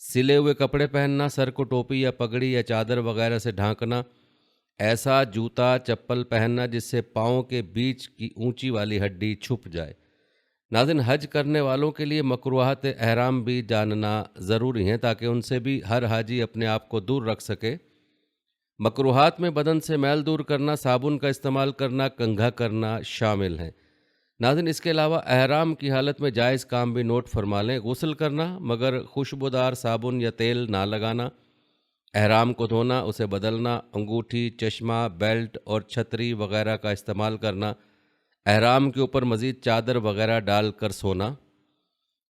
سلے ہوئے کپڑے پہننا، سر کو ٹوپی یا پگڑی یا چادر وغیرہ سے ڈھانکنا، ایسا جوتا چپل پہننا جس سے پاؤں کے بیچ کی اونچی والی ہڈی چھپ جائے۔ ناظرین، حج کرنے والوں کے لیے مکروہات احرام بھی جاننا ضروری ہیں تاکہ ان سے بھی ہر حاجی اپنے آپ کو دور رکھ سکے۔ مکروہات میں بدن سے میل دور کرنا، صابن کا استعمال کرنا، کنگھا کرنا شامل ہیں۔ ناظرین، اس کے علاوہ احرام کی حالت میں جائز کام بھی نوٹ فرما لیں: غسل کرنا مگر خوشبودار صابن یا تیل نہ لگانا، احرام کو دھونا، اسے بدلنا، انگوٹھی، چشمہ، بیلٹ اور چھتری وغیرہ کا استعمال کرنا، احرام کے اوپر مزید چادر وغیرہ ڈال کر سونا۔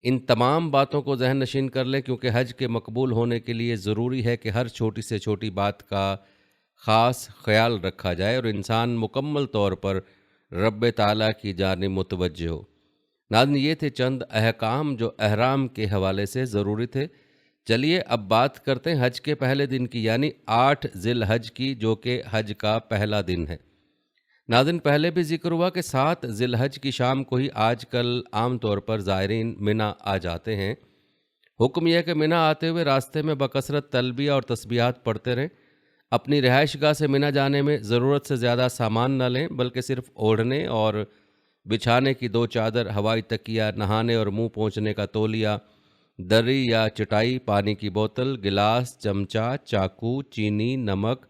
ان تمام باتوں کو ذہن نشین کر لیں کیونکہ حج کے مقبول ہونے کے لیے ضروری ہے کہ ہر چھوٹی سے چھوٹی بات کا خاص خیال رکھا جائے اور انسان مکمل طور پر رب تعالیٰ کی جانب متوجہ ہو۔ ناظرین، یہ تھے چند احکام جو احرام کے حوالے سے ضروری تھے۔ چلیے اب بات کرتے ہیں حج کے پہلے دن کی، یعنی 8 ذی الحج کی، جو کہ حج کا پہلا دن ہے۔ ناظرین، پہلے بھی ذکر ہوا کہ 7 ذی الحج کی شام کو ہی آج کل عام طور پر زائرین منا آ جاتے ہیں۔ حکم یہ ہے کہ منا آتے ہوئے راستے میں بکثرت تلبیہ اور تسبیحات پڑھتے رہیں۔ اپنی رہائش گاہ سے منا جانے میں ضرورت سے زیادہ سامان نہ لیں، بلکہ صرف اوڑھنے اور بچھانے کی 2 چادر، ہوائی تکیہ، نہانے اور منہ پونچھنے کا تولیہ، دری یا چٹائی، پانی کی بوتل، گلاس، چمچہ، چاقو، چینی، نمک،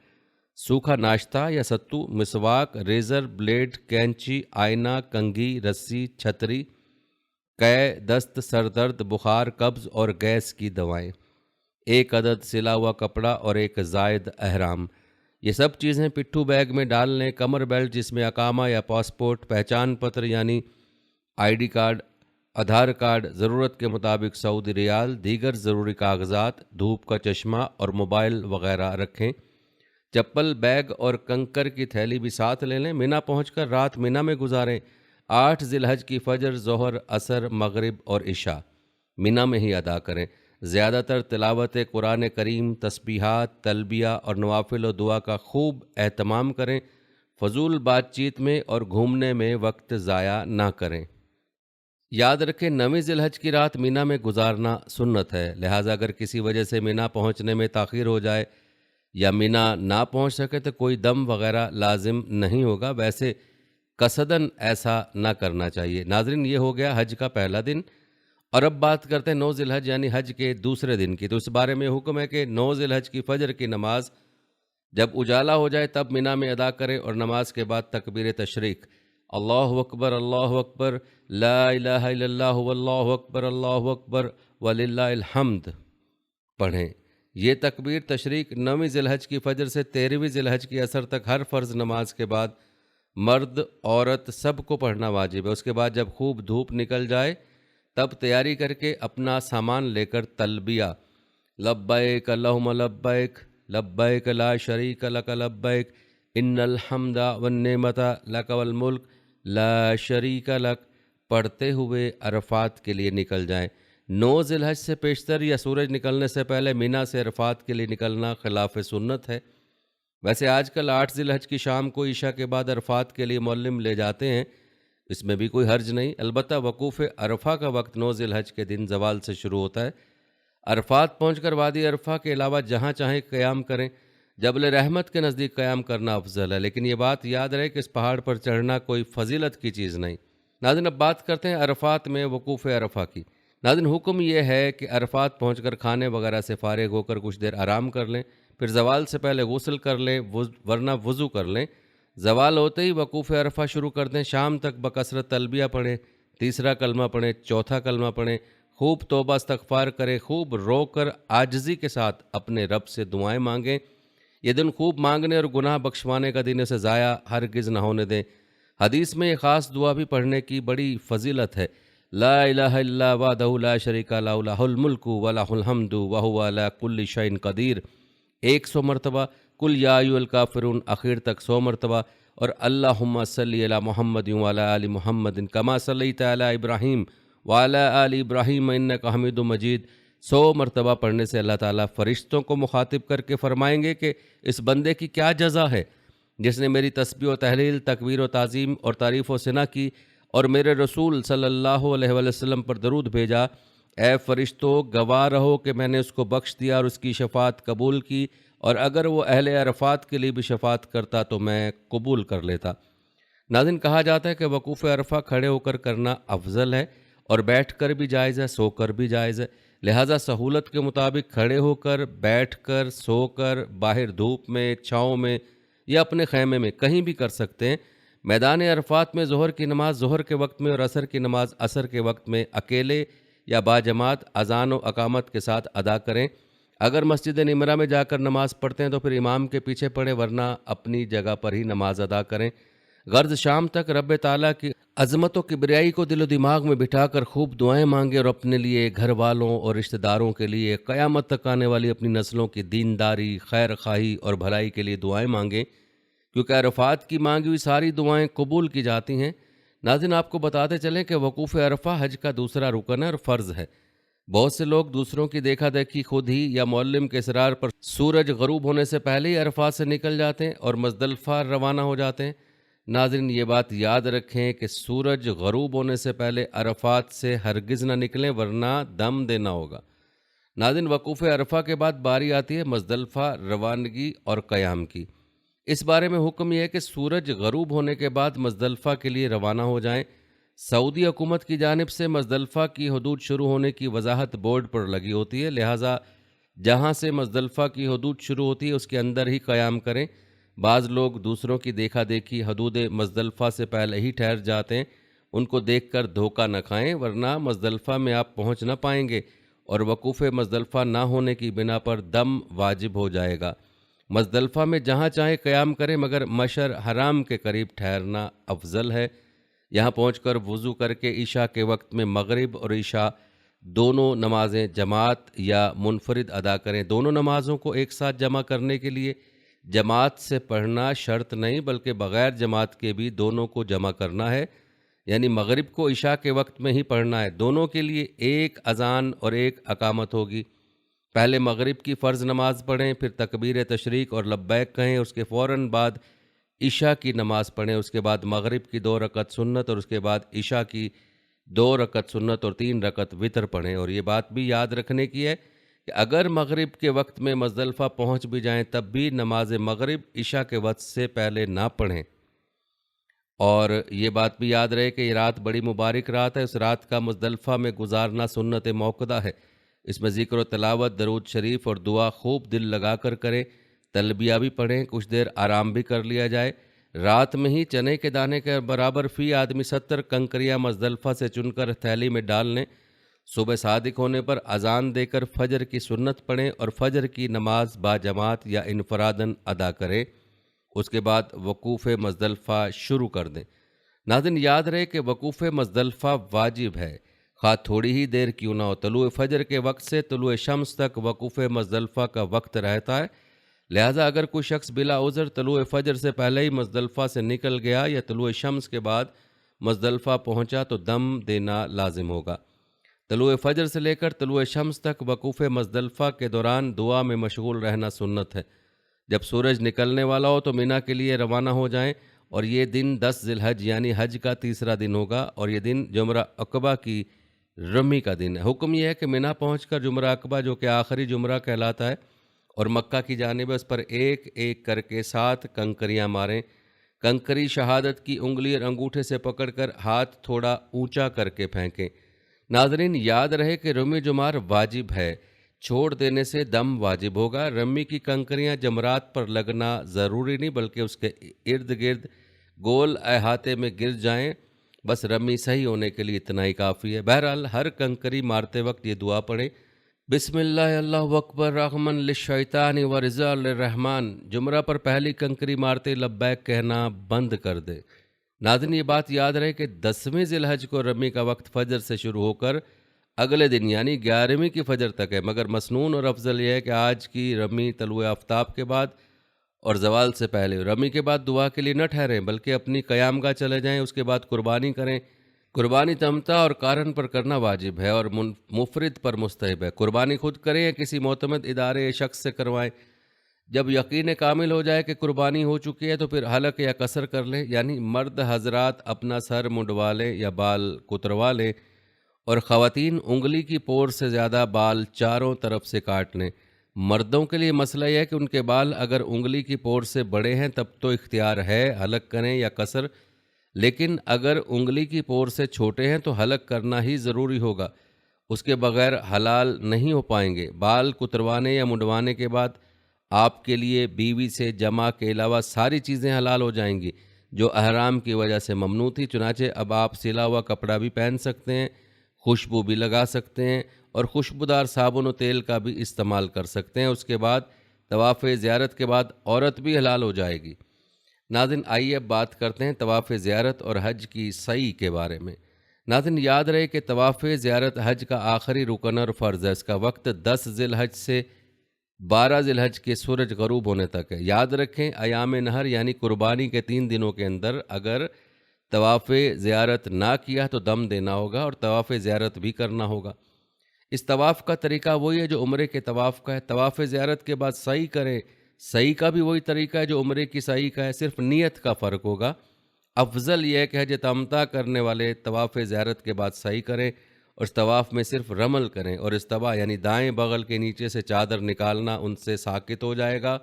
سوکھا ناشتہ یا ستو، مسواک، ریزر، بلیڈ، کینچی، آئینہ، کنگھی، رسی، چھتری، قے، دست، سر درد، بخار، قبض اور گیس کی دوائیں، 1 عدد سلا ہوا کپڑا اور 1 زائد احرام۔ یہ سب چیزیں پٹھو بیگ میں ڈال لیں۔ کمر بیلٹ جس میں اقامہ یا پاسپورٹ، پہچان پتر یعنی ID کارڈ، آدھار کارڈ، ضرورت کے مطابق سعودی ریال، دیگر ضروری کاغذات، دھوپ کا چشمہ اور موبائل وغیرہ رکھیں۔ چپل، بیگ اور کنکر کی تھیلی بھی ساتھ لے لیں۔ منا پہنچ کر رات منا میں گزاریں۔ 8 ذی الحج کی فجر، ظہر، عصر، مغرب اور عشاء منا میں ہی ادا کریں۔ زیادہ تر تلاوت قرآن کریم، تسبیحات، تلبیہ اور نوافل و دعا کا خوب اہتمام کریں۔ فضول بات چیت میں اور گھومنے میں وقت ضائع نہ کریں۔ یاد رکھیں، 9 ذی الحج کی رات منا میں گزارنا سنت ہے، لہٰذا اگر کسی وجہ سے منا پہنچنے میں تاخیر ہو جائے یا منا نہ پہنچ سکے تو کوئی دم وغیرہ لازم نہیں ہوگا، ویسے قصداً ایسا نہ کرنا چاہیے۔ ناظرین، یہ ہو گیا حج کا پہلا دن، اور اب بات کرتے ہیں 9 ذی الحج یعنی حج کے دوسرے دن کی۔ تو اس بارے میں حکم ہے کہ 9 ذی الحج کی فجر کی نماز جب اجالا ہو جائے تب منا میں ادا کریں، اور نماز کے بعد تکبیر تشریق، اللہ اکبر، اللہ اکبر، لا الہ الا اللہ، واللہ اکبر، اللہ اکبر، وللہ الحمد پڑھیں۔ یہ تکبیر تشریق 9 ذی الحج کی فجر سے 13 ذی الحج کی عصر تک ہر فرض نماز کے بعد مرد عورت سب کو پڑھنا واجب ہے۔ اس کے بعد جب خوب دھوپ نکل جائے تب تیاری کر کے اپنا سامان لے کر تلبیہ، لبیک اللہم لبیک، لبیک لا شریک لک لبیک، ان الحمد والنعمت لک والملک لا شریک لک پڑھتے ہوئے عرفات کے لیے نکل جائیں۔ 9 ذی الحج سے پیشتر یا سورج نکلنے سے پہلے منا سے عرفات کے لیے نکلنا خلاف سنت ہے۔ ویسے آج کل 8 ذی الحج کی شام کو عشاء کے بعد عرفات کے لیے معلم لے جاتے ہیں، اس میں بھی کوئی حرج نہیں، البتہ وقوف عرفہ کا وقت 9 ذی الحج کے دن زوال سے شروع ہوتا ہے۔ عرفات پہنچ کر وادی عرفہ کے علاوہ جہاں چاہیں قیام کریں۔ جبل رحمت کے نزدیک قیام کرنا افضل ہے، لیکن یہ بات یاد رہے کہ اس پہاڑ پر چڑھنا کوئی فضیلت کی چیز نہیں۔ ناظرین، اب بات کرتے ہیں عرفات میں وقوف عرفہ کی۔ ناظرین، حکم یہ ہے کہ عرفات پہنچ کر کھانے وغیرہ سے فارغ ہو کر کچھ دیر آرام کر لیں، پھر زوال سے پہلے غسل کر لیں ورنہ وضو کر لیں۔ زوال ہوتے ہی وقوف عرفہ شروع کر دیں۔ شام تک بکثرت تلبیہ پڑھیں، تیسرا کلمہ پڑھیں، چوتھا کلمہ پڑھیں، خوب توبہ استغفار کریں، خوب رو کر عاجزی کے ساتھ اپنے رب سے دعائیں مانگیں۔ یہ دن خوب مانگنے اور گناہ بخشوانے کا دن، اسے ضائع ہرگز نہ ہونے دیں۔ حدیث میں یہ خاص دعا بھی پڑھنے کی بڑی فضیلت ہے: لا الہ الا وحدہ لا شریک لہ، لہ الملک ولہ الحمد وہو علی کل شیء قدیر 100 مرتبہ، قل یا ایھا الکافرون آخر تک 100 مرتبہ، اور اللہم صلی علی محمد وعلی آل محمد کما صلیت علی ابراہیم وعلی آل ابراہیم انک حمید مجید 100 مرتبہ پڑھنے سے اللہ تعالیٰ فرشتوں کو مخاطب کر کے فرمائیں گے کہ اس بندے کی کیا جزا ہے جس نے میری تسبیح و تحلیل، تکبیر و تعظیم اور تعریف و ثنا کی اور میرے رسول صلی اللہ علیہ وسلم پر درود بھیجا۔ اے فرشتوں گواہ رہو کہ میں نے اس کو بخش دیا اور اس کی شفاعت قبول کی، اور اگر وہ اہل عرفات کے لیے بھی شفاعت کرتا تو میں قبول کر لیتا۔ ناظرین، کہا جاتا ہے کہ وقوف عرفہ کھڑے ہو کر کرنا افضل ہے، اور بیٹھ کر بھی جائز ہے، سو کر بھی جائز ہے۔ لہٰذا سہولت کے مطابق کھڑے ہو کر، بیٹھ کر، سو کر، باہر دھوپ میں، چھاؤں میں یا اپنے خیمے میں کہیں بھی کر سکتے ہیں۔ میدان عرفات میں ظہر کی نماز ظہر کے وقت میں اور عصر کی نماز عصر کے وقت میں اکیلے یا باجماعت اذان و اقامت کے ساتھ ادا کریں۔ اگر مسجد نمرہ میں جا کر نماز پڑھتے ہیں تو پھر امام کے پیچھے پڑھیں، ورنہ اپنی جگہ پر ہی نماز ادا کریں۔ غرض شام تک رب تعالیٰ کی عظمت و کبریائی کو دل و دماغ میں بٹھا کر خوب دعائیں مانگے، اور اپنے لیے، گھر والوں اور رشتہ داروں کے لیے، قیامت تک آنے والی اپنی نسلوں کی دینداری، خیر خواہی اور بھلائی کے لیے دعائیں مانگیں، کیونکہ عرفات کی مانگی ہوئی ساری دعائیں قبول کی جاتی ہیں۔ ناظرین، آپ کو بتاتے چلیں کہ وقوف عرفہ حج کا دوسرا رکن ہے اور فرض ہے۔ بہت سے لوگ دوسروں کی دیکھا دیکھی خود ہی یا معلم کے اصرار پر سورج غروب ہونے سے پہلے ہی عرفات سے نکل جاتے ہیں اور مزدلفہ روانہ ہو جاتے ہیں۔ ناظرین، یہ بات یاد رکھیں کہ سورج غروب ہونے سے پہلے عرفات سے ہرگز نہ نکلیں، ورنہ دم دینا ہوگا۔ ناظرین، وقوف عرفہ کے بعد باری آتی ہے مزدلفہ روانگی اور قیام کی۔ اس بارے میں حکم یہ ہے کہ سورج غروب ہونے کے بعد مزدلفہ کے لیے روانہ ہو جائیں۔ سعودی حکومت کی جانب سے مزدلفہ کی حدود شروع ہونے کی وضاحت بورڈ پر لگی ہوتی ہے، لہٰذا جہاں سے مزدلفہ کی حدود شروع ہوتی ہے اس کے اندر ہی قیام کریں۔ بعض لوگ دوسروں کی دیکھا دیکھی حدود مزدلفہ سے پہلے ہی ٹھہر جاتے ہیں، ان کو دیکھ کر دھوکہ نہ کھائیں، ورنہ مزدلفہ میں آپ پہنچ نہ پائیں گے اور وقوف مزدلفہ نہ ہونے کی بنا پر دم واجب ہو جائے گا۔ مزدلفہ میں جہاں چاہیں قیام کریں، مگر مشعر حرام کے قریب ٹھہرنا افضل ہے۔ یہاں پہنچ کر وضو کر کے عشاء کے وقت میں مغرب اور عشاء دونوں نمازیں جماعت یا منفرد ادا کریں۔ دونوں نمازوں کو ایک ساتھ جمع کرنے کے لیے جماعت سے پڑھنا شرط نہیں، بلکہ بغیر جماعت کے بھی دونوں کو جمع کرنا ہے، یعنی مغرب کو عشاء کے وقت میں ہی پڑھنا ہے۔ دونوں کے لیے ایک اذان اور ایک اقامت ہوگی۔ پہلے مغرب کی فرض نماز پڑھیں، پھر تکبیر تشریق اور لبیک کہیں، اس کے فوراً بعد عشاء کی نماز پڑھیں، اس کے بعد مغرب کی 2 رکعت سنت اور اس کے بعد عشاء کی 2 رکعت سنت اور 3 رکعت وتر پڑھیں۔ اور یہ بات بھی یاد رکھنے کی ہے کہ اگر مغرب کے وقت میں مزدلفہ پہنچ بھی جائیں تب بھی نماز مغرب عشاء کے وقت سے پہلے نہ پڑھیں۔ اور یہ بات بھی یاد رہے کہ یہ رات بڑی مبارک رات ہے، اس رات کا مزدلفہ میں گزارنا سنت موقدہ ہے۔ اس میں ذکر و تلاوت، درود شریف اور دعا خوب دل لگا کر کریں، تلبیہ بھی پڑھیں، کچھ دیر آرام بھی کر لیا جائے۔ رات میں ہی چنے کے دانے کے برابر فی آدمی 70 کنکریاں مزدلفہ سے چن کر تھیلی میں ڈال لیں۔ صبح صادق ہونے پر اذان دے کر فجر کی سنت پڑھیں اور فجر کی نماز باجماعت یا انفراداً ادا کریں۔ اس کے بعد وقوف مزدلفہ شروع کر دیں۔ ناظرین، یاد رہے کہ وقوف مزدلفہ واجب ہے، خواہ تھوڑی ہی دیر کیوں نہ ہو۔ طلوع فجر کے وقت سے طلوع شمس تک وقوف مزدلفہ کا وقت رہتا ہے، لہٰذا اگر کوئی شخص بلا عذر طلوع فجر سے پہلے ہی مزدلفہ سے نکل گیا یا طلوع شمس کے بعد مزدلفہ پہنچا تو دم دینا لازم ہوگا۔ طلوع فجر سے لے کر طلوع شمس تک وقوف مزدلفہ کے دوران دعا میں مشغول رہنا سنت ہے۔ جب سورج نکلنے والا ہو تو مینا کے لیے روانہ ہو جائیں، اور یہ دن 10 ذی الحج یعنی حج کا تیسرا دن ہوگا، اور یہ دن جمرہ عقبہ کی رمی کا دن ہے۔ حکم یہ ہے کہ مینا پہنچ کر جمرہ عقبہ، جو کہ آخری جمرہ کہلاتا ہے اور مکہ کی جانب ہے، اس پر ایک ایک کر کے 7 کنکریاں ماریں۔ کنکری شہادت کی انگلی اور انگوٹھے سے پکڑ کر ہاتھ تھوڑا اونچا کر کے پھینکیں۔ ناظرین، یاد رہے کہ رمی جمار واجب ہے، چھوڑ دینے سے دم واجب ہوگا۔ رمی کی کنکریاں جمرات پر لگنا ضروری نہیں، بلکہ اس کے ارد گرد گول احاطے میں گر جائیں، بس رمی صحیح ہونے کے لیے اتنا ہی کافی ہے۔ بہرحال ہر کنکری مارتے وقت یہ دعا پڑھیں: بسم اللہ اللہ اکبر رغمن للشیطان و رضا للرحمن۔ جمرہ پر پہلی کنکری مارتے لبیک کہنا بند کر دے۔ ناظرین، یہ بات یاد رہے کہ 10ویں ذی الحج کو رمی کا وقت فجر سے شروع ہو کر اگلے دن یعنی 11ویں کی فجر تک ہے، مگر مسنون اور افضل یہ ہے کہ آج کی رمی طلوع آفتاب کے بعد اور زوال سے پہلے۔ رمی کے بعد دعا کے لیے نہ ٹھہریں، بلکہ اپنی قیام گاہ چلے جائیں، اس کے بعد قربانی کریں۔ قربانی تمتع اور قارن پر کرنا واجب ہے اور مفرد پر مستحب ہے۔ قربانی خود کریں یا کسی معتمد ادارے یا شخص سے کروائیں۔ جب یقین کامل ہو جائے کہ قربانی ہو چکی ہے تو پھر حلق یا قصر کر لیں، یعنی مرد حضرات اپنا سر منڈوا لیں یا بال کتروا لیں اور خواتین انگلی کی پور سے زیادہ بال چاروں طرف سے کاٹ لیں۔ مردوں کے لیے مسئلہ یہ ہے کہ ان کے بال اگر انگلی کی پور سے بڑے ہیں تب تو اختیار ہے حلق کریں یا قصر، لیکن اگر انگلی کی پور سے چھوٹے ہیں تو حلق کرنا ہی ضروری ہوگا، اس کے بغیر حلال نہیں ہو پائیں گے۔ بال کتروانے یا منڈوانے کے بعد آپ کے لیے بیوی سے جمع کے علاوہ ساری چیزیں حلال ہو جائیں گی جو احرام کی وجہ سے ممنوع تھی، چنانچہ اب آپ سلا ہوا کپڑا بھی پہن سکتے ہیں، خوشبو بھی لگا سکتے ہیں اور خوشبودار صابن و تیل کا بھی استعمال کر سکتے ہیں۔ اس کے بعد طواف زیارت کے بعد عورت بھی حلال ہو جائے گی۔ ناظرین، آئیے اب بات کرتے ہیں طواف زیارت اور حج کی سعی کے بارے میں۔ ناظرین، یاد رہے کہ طواف زیارت حج کا آخری رکن اور فرض ہے۔ اس کا وقت 10 ذی الحج سے 12 ذی الحج کے سورج غروب ہونے تک ہے۔ یاد رکھیں، ایام نہر یعنی قربانی کے 3 دنوں کے اندر اگر طواف زیارت نہ کیا تو دم دینا ہوگا اور طواف زیارت بھی کرنا ہوگا۔ اس طواف کا طریقہ وہی ہے جو عمرے کے طواف کا ہے۔ طواف زیارت کے بعد سعی کریں، سعی کا بھی وہی طریقہ ہے جو عمرے کی سعی کا ہے، صرف نیت کا فرق ہوگا۔ افضل یہ ہے کہ حج تمتع کرنے والے طواف زیارت کے بعد سعی کریں اور اس طواف میں صرف رمل کریں، اور استوا یعنی دائیں بغل کے نیچے سے چادر نکالنا ان سے ساقط ہو جائے گا،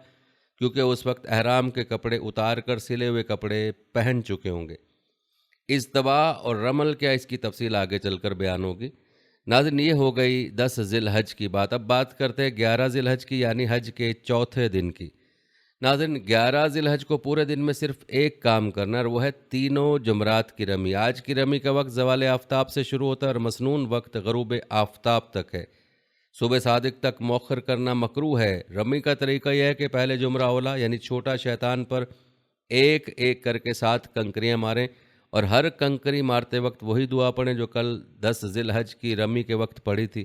کیونکہ اس وقت احرام کے کپڑے اتار کر سلے ہوئے کپڑے پہن چکے ہوں گے۔ استوا اور رمل کیا، اس کی تفصیل آگے چل کر بیان ہوگی۔ ناظرین، یہ ہو گئی 10 ذی الحج کی بات۔ اب بات کرتے ہیں 11 ذی الحج کی، یعنی حج کے چوتھے دن کی۔ ناظرین، 11 ذی الحج کو پورے دن میں صرف ایک کام کرنا ہے اور وہ ہے تینوں جمرات کی رمی۔ آج کی رمی کا وقت زوال آفتاب سے شروع ہوتا ہے اور مسنون وقت غروب آفتاب تک ہے۔ صبح صادق تک مؤخر کرنا مکروہ ہے۔ رمی کا طریقہ یہ ہے کہ پہلے جمرہ اولا یعنی چھوٹا شیطان پر ایک ایک کر کے 7 کنکریاں ماریں اور ہر کنکری مارتے وقت وہی دعا پڑھیں جو کل 10 ذی الحج کی رمی کے وقت پڑھی تھی۔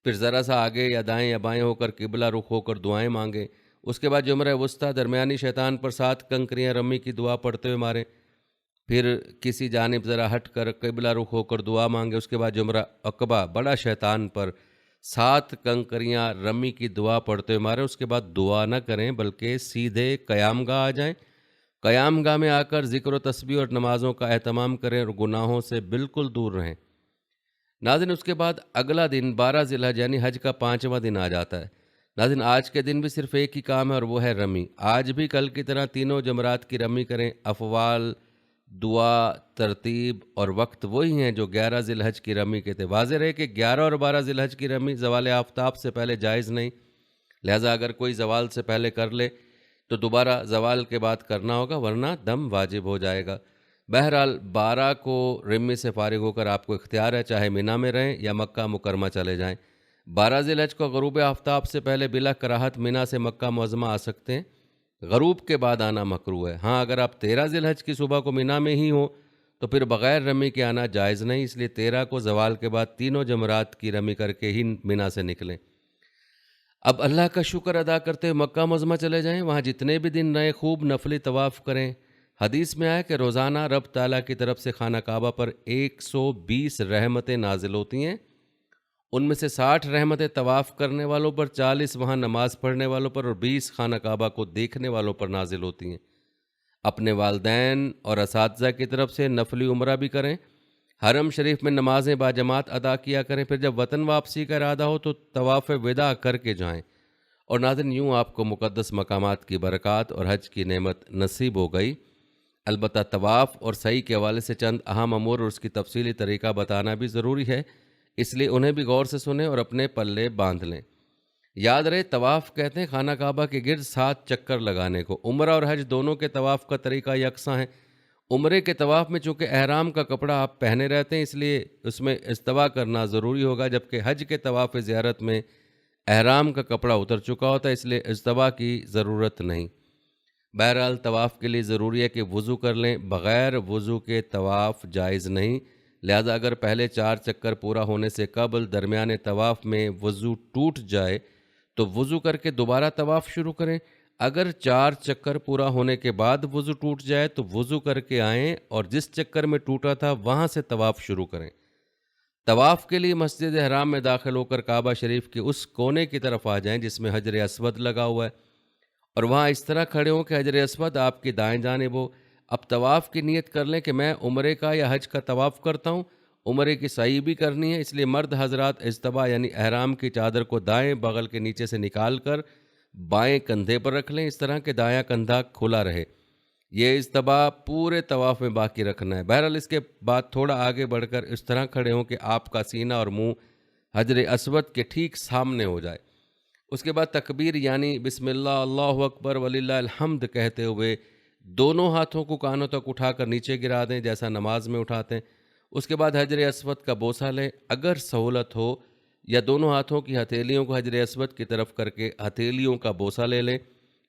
پھر ذرا سا آگے یا دائیں یا بائیں ہو کر قبلہ رخ ہو کر دعائیں مانگیں۔ اس کے بعد جمرہ وسطیٰ درمیانی شیطان پر 7 کنکریاں رمی کی دعا پڑھتے ہوئے ماریں۔ پھر کسی جانب ذرا ہٹ کر قبلہ رخ ہو کر دعا مانگیں۔ اس کے بعد جمرہ عقبہ بڑا شیطان پر 7 کنکریاں رمی کی دعا پڑھتے ہوئے ماریں۔ اس کے بعد دعا نہ کریں بلکہ سیدھے قیام گاہ آ جائیں۔ قیام گاہ میں آ کر ذکر و تسبیح اور نمازوں کا اہتمام کریں اور گناہوں سے بالکل دور رہیں۔ ناظرین، اس کے بعد اگلا دن 12 ذی الحج یعنی حج کا 5واں دن آ جاتا ہے۔ ناظرین، آج کے دن بھی صرف ایک ہی کام ہے اور وہ ہے رمی۔ آج بھی کل کی طرح تینوں جمرات کی رمی کریں۔ افعال، دعا، ترتیب اور وقت وہی ہیں جو 11 ذی الحج کی رمی کے تھے۔ واضح رہے کہ 11 اور 12 ذی الحج کی رمی زوال آفتاب سے پہلے جائز نہیں، لہٰذا اگر کوئی زوال سے پہلے کر لے تو دوبارہ زوال کے بعد کرنا ہوگا، ورنہ دم واجب ہو جائے گا۔ بہرحال 12 کو رمی سے فارغ ہو کر آپ کو اختیار ہے، چاہے مینا میں رہیں یا مکہ مکرمہ چلے جائیں۔ 12 ذی الحج کو غروب آفتاب سے پہلے بلا کراہت مینا سے مکہ معظمہ آ سکتے ہیں۔ غروب کے بعد آنا مکروہ ہے۔ ہاں، اگر آپ 13 ذی الحج کی صبح کو مینا میں ہی ہوں تو پھر بغیر رمی کے آنا جائز نہیں، اس لیے 13 کو زوال کے بعد تینوں جمرات کی رمی کر کے ہی مینا سے نکلیں۔ اب اللہ کا شکر ادا کرتے ہوئے مکہ معظمہ چلے جائیں، وہاں جتنے بھی دن رہیں خوب نفلی طواف کریں۔ حدیث میں آیا کہ روزانہ رب تعالیٰ کی طرف سے خانہ کعبہ پر 120 رحمتیں نازل ہوتی ہیں، ان میں سے 60 رحمتیں طواف کرنے والوں پر، 40 وہاں نماز پڑھنے والوں پر اور 20 خانہ کعبہ کو دیکھنے والوں پر نازل ہوتی ہیں۔ اپنے والدین اور اساتذہ کی طرف سے نفلی عمرہ بھی کریں۔ حرم شریف میں نمازیں باجماعت ادا کیا کریں۔ پھر جب وطن واپسی کا ارادہ ہو تو طواف وداع کر کے جائیں۔ اور ناظرین، یوں آپ کو مقدس مقامات کی برکات اور حج کی نعمت نصیب ہو گئی۔ البتہ طواف اور سعی کے حوالے سے چند اہم امور اور اس کی تفصیلی طریقہ بتانا بھی ضروری ہے، اس لیے انہیں بھی غور سے سنیں اور اپنے پلے باندھ لیں۔ یاد رہے، طواف کہتے ہیں خانہ کعبہ کے گرد 7 چکر لگانے کو۔ عمرہ اور حج دونوں کے طواف کا طریقہ یکساں ہے۔ عمرے کے طواف میں چونکہ احرام کا کپڑا آپ پہنے رہتے ہیں اس لیے اس میں استوا کرنا ضروری ہوگا، جبکہ حج کے طواف زیارت میں احرام کا کپڑا اتر چکا ہوتا ہے، اس لیے استوا کی ضرورت نہیں۔ بہرحال طواف کے لیے ضروری ہے کہ وضو کر لیں، بغیر وضو کے طواف جائز نہیں، لہذا اگر پہلے 4 چکر پورا ہونے سے قبل درمیان طواف میں وضو ٹوٹ جائے تو وضو کر کے دوبارہ طواف شروع کریں۔ اگر 4 چکر پورا ہونے کے بعد وضو ٹوٹ جائے تو وضو کر کے آئیں اور جس چکر میں ٹوٹا تھا وہاں سے طواف شروع کریں۔ طواف کے لیے مسجد حرام میں داخل ہو کر کعبہ شریف کے اس کونے کی طرف آ جائیں جس میں حجر اسود لگا ہوا ہے، اور وہاں اس طرح کھڑے ہوں کہ حجر اسود آپ کی دائیں جانب ہو۔ اب طواف کی نیت کر لیں کہ میں عمرے کا یا حج کا طواف کرتا ہوں عمرے کی سعی بھی کرنی ہے، اس لیے مرد حضرات اجتبا یعنی احرام کی چادر کو دائیں بغل کے نیچے سے نکال کر بائیں کندھے پر رکھ لیں، اس طرح کہ دایاں کندھا کھلا رہے۔ یہ اجتبا پورے طواف میں باقی رکھنا ہے۔ بہرحال اس کے بعد تھوڑا آگے بڑھ کر اس طرح کھڑے ہوں کہ آپ کا سینہ اور منہ حجر اسود کے ٹھیک سامنے ہو جائے۔ اس کے بعد تکبیر یعنی بسم اللہ اللہ اکبر وللہ الحمد کہتے ہوئے دونوں ہاتھوں کو کانوں تک اٹھا کر نیچے گرا دیں جیسا نماز میں اٹھاتے ہیں۔ اس کے بعد حجر اسود کا بوسہ لیں، اگر سہولت ہو یا دونوں ہاتھوں کی ہتھیلیوں کو حجر اسود کی طرف کر کے ہتھیلیوں کا بوسہ لے لیں،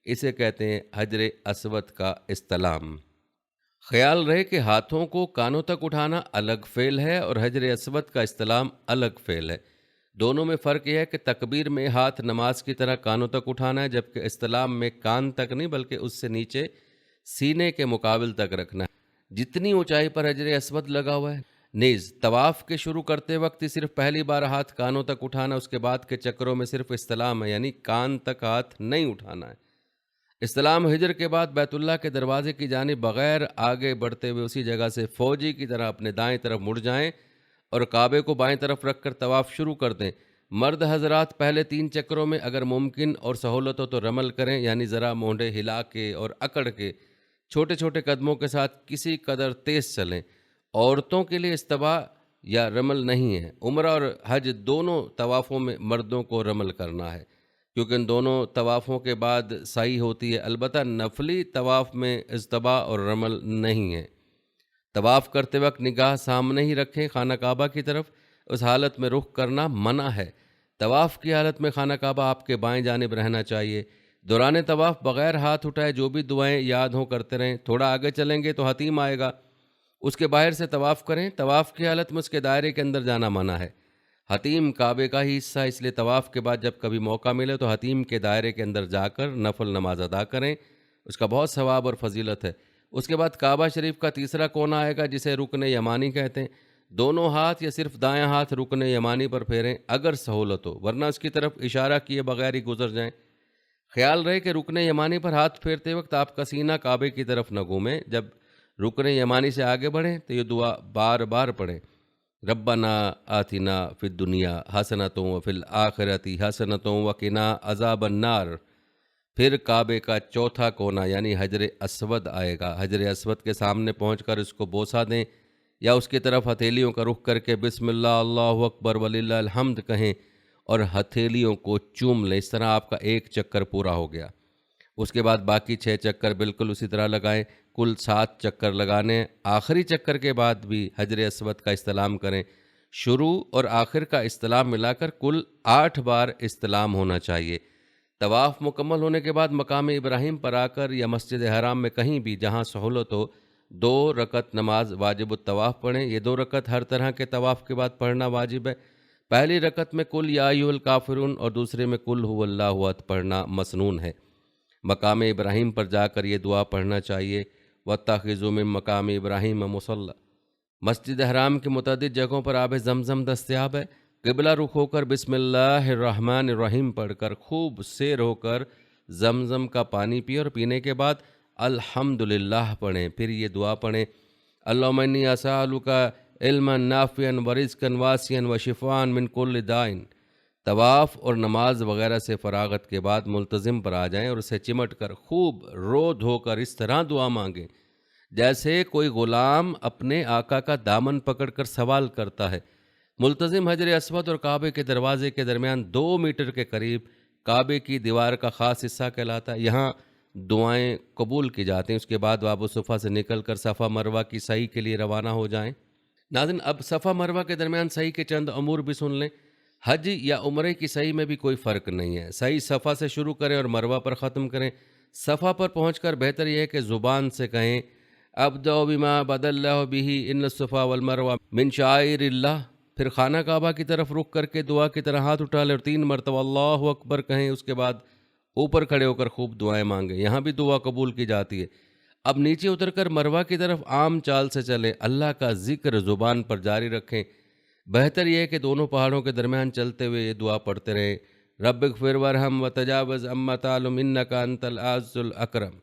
اسے کہتے ہیں حجر اسود کا استلام۔ خیال رہے کہ ہاتھوں کو کانوں تک اٹھانا الگ فعل ہے اور حجر اسود کا استلام الگ فعل ہے۔ دونوں میں فرق یہ ہے کہ تکبیر میں ہاتھ نماز کی طرح کانوں تک اٹھانا ہے، جبکہ استلام میں کان تک نہیں بلکہ اس سے نیچے سینے کے مقابل تک رکھنا ہے، جتنی اونچائی پر حجر اسود لگا ہوا ہے۔ نیز طواف کے شروع کرتے وقت ہی صرف پہلی بار ہاتھ کانوں تک اٹھانا، اس کے بعد کے چکروں میں صرف استلام ہے، یعنی کان تک ہاتھ نہیں اٹھانا ہے۔ استلام ہجر کے بعد بیت اللہ کے دروازے کی جانب بغیر آگے بڑھتے ہوئے اسی جگہ سے فوجی کی طرح اپنے دائیں طرف مڑ جائیں اور کعبے کو بائیں طرف رکھ کر طواف شروع کر دیں۔ مرد حضرات پہلے 3 چکروں میں اگر ممکن اور سہولت ہو تو رمل کریں، یعنی ذرا مونڈے ہلا کے اور اکڑ کے چھوٹے چھوٹے قدموں کے ساتھ کسی قدر تیز چلیں۔ عورتوں کے لیے استباء یا رمل نہیں ہے۔ عمرہ اور حج دونوں طوافوں میں مردوں کو رمل کرنا ہے، کیونکہ ان دونوں طوافوں کے بعد سعی ہوتی ہے، البتہ نفلی طواف میں استباء اور رمل نہیں ہے۔ طواف کرتے وقت نگاہ سامنے ہی رکھیں خانہ کعبہ کی طرف، اس حالت میں رخ کرنا منع ہے۔ طواف کی حالت میں خانہ کعبہ آپ کے بائیں جانب رہنا چاہیے۔ دوران طواف بغیر ہاتھ اٹھائے جو بھی دعائیں یاد ہوں کرتے رہیں۔ تھوڑا آگے چلیں گے تو حتیم آئے گا، اس کے باہر سے طواف کریں۔ طواف کی حالت میں اس کے دائرے کے اندر جانا منع ہے۔ حتیم کعبے کا ہی حصہ، اس لیے طواف کے بعد جب کبھی موقع ملے تو حتیم کے دائرے کے اندر جا کر نفل نماز ادا کریں، اس کا بہت ثواب اور فضیلت ہے۔ اس کے بعد کعبہ شریف کا تیسرا کونا آئے گا جسے رکن یمانی کہتے ہیں۔ دونوں ہاتھ یا صرف دایاں ہاتھ رکن یمانی پر پھیریں اگر سہولت ہو، ورنہ اس کی طرف اشارہ کیے بغیر ہی گزر جائیں۔ خیال رہے کہ رکن یمانی پر ہاتھ پھیرتے وقت آپ کا سینہ کعبے کی طرف نہ گھومے۔ جب رکن یمانی سے آگے بڑھیں تو یہ دعا بار بار پڑھیں: ربنا آتنا فی الدنیا حسنۃ وفی الآخرۃ حسنۃ وقنا عذاب النار۔ پھر کعبے کا چوتھا کونا یعنی حجر اسود آئے گا۔ حجر اسود کے سامنے پہنچ کر اس کو بوسہ دیں یا اس کی طرف ہتھیلیوں کا رخ کر کے بسم اللہ اللہ اکبر وللہ الحمد کہیں اور ہتھیلیوں کو چوم لیں۔ اس طرح آپ کا ایک چکر پورا ہو گیا۔ اس کے بعد باقی 6 چکر بالکل اسی طرح لگائیں۔ کل 7 چکر لگانے۔ آخری چکر کے بعد بھی حجر اسود کا استلام کریں۔ شروع اور آخر کا استلام ملا کر کل 8 بار استلام ہونا چاہیے۔ طواف مکمل ہونے کے بعد مقام ابراہیم پر آ کر یا مسجد حرام میں کہیں بھی جہاں سہولت ہو 2 رکعت نماز واجب الطواف پڑھیں۔ یہ 2 رکعت ہر طرح کے طواف کے بعد پڑھنا واجب ہے۔ پہلی رکعت میں قل یا ایھا الکافرون اور دوسرے میں قل ھو اللہ احد پڑھنا مسنون ہے۔ مقام ابراہیم پر جا کر یہ دعا پڑھنا چاہیے: واتخذوا من مقام ابراہیم مصلی۔ مسجد حرام کی متعدد جگہوں پر آب زمزم دستیاب ہے۔ قبلہ رخ ہو کر بسم اللہ الرحمن الرحیم پڑھ کر خوب سیر ہو کر زمزم کا پانی پئیں اور پینے کے بعد الحمدللہ پڑھیں۔ پھر یہ دعا پڑھیں: اللہم انی اسألک علما نافعا ورزقا واسعا وشفاء من کل داء۔ طواف اور نماز وغیرہ سے فراغت کے بعد ملتزم پر آ جائیں اور اسے چمٹ کر خوب رو دھو کر اس طرح دعا مانگیں جیسے کوئی غلام اپنے آقا کا دامن پکڑ کر سوال کرتا ہے۔ ملتزم حجر اسود اور کعبے کے دروازے کے درمیان 2 میٹر کے قریب کعبے کی دیوار کا خاص حصہ کہلاتا ہے، یہاں دعائیں قبول کی جاتی ہیں۔ اس کے بعد باب الصفا سے نکل کر صفا مروہ کی سعی کے لیے روانہ ہو جائیں۔ ناظرین، اب صفا مروہ کے درمیان سعی کے چند امور بھی سن لیں۔ حج یا عمرے کی سعی میں بھی کوئی فرق نہیں ہے۔ سعی صفا سے شروع کریں اور مروہ پر ختم کریں۔ صفا پر پہنچ کر بہتر یہ ہے کہ زبان سے کہیں ابدأ بما بدا اللہ بہ ان الصفا والمروہ من شعائر اللہ۔ پھر خانہ کعبہ کی طرف رخ کر کے دعا کی طرح ہاتھ اٹھا لیں اور 3 مرتبہ اللہ اکبر کہیں۔ اس کے بعد اوپر کھڑے ہو کر خوب دعائیں مانگیں، یہاں بھی دعا قبول کی جاتی ہے۔ اب نیچے اتر کر مروہ کی طرف عام چال سے چلیں، اللہ کا ذکر زبان پر جاری رکھیں۔ بہتر یہ ہے کہ دونوں پہاڑوں کے درمیان چلتے ہوئے یہ دعا پڑھتے رہیں: رب اغفر وارحم وتجاوز عما تعلم انک انت العز الاکرم۔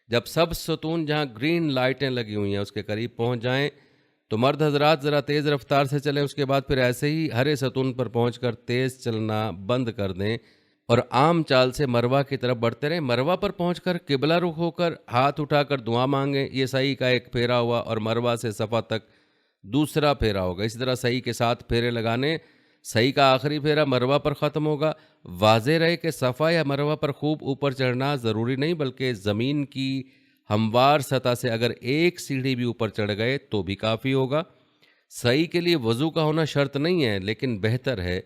جب سب ستون جہاں گرین لائٹیں لگی ہوئی ہیں اس کے قریب پہنچ جائیں تو مرد حضرات ذرا تیز رفتار سے چلیں، اس کے بعد پھر ایسے ہی ہرے ستون پر پہنچ کر تیز چلنا بند کر دیں اور عام چال سے مروہ کی طرف بڑھتے رہیں۔ مروہ پر پہنچ کر قبلہ رخ ہو کر ہاتھ اٹھا کر دعا مانگیں، یہ صحیح کا ایک پھیرا ہوا، اور مروہ سے صفا تک دوسرا پھیرا ہوگا۔ اسی طرح صحیح کے ساتھ پھیرے لگانے، صحیح کا آخری پھیرا مروہ پر ختم ہوگا۔ واضح رہے کہ صفا یا مروہ پر خوب اوپر چڑھنا ضروری نہیں، بلکہ زمین کی ہموار سطح سے اگر ایک سیڑھی بھی اوپر چڑھ گئے تو بھی کافی ہوگا۔ صحیح کے لیے وضو کا ہونا شرط نہیں ہے، لیکن بہتر ہے۔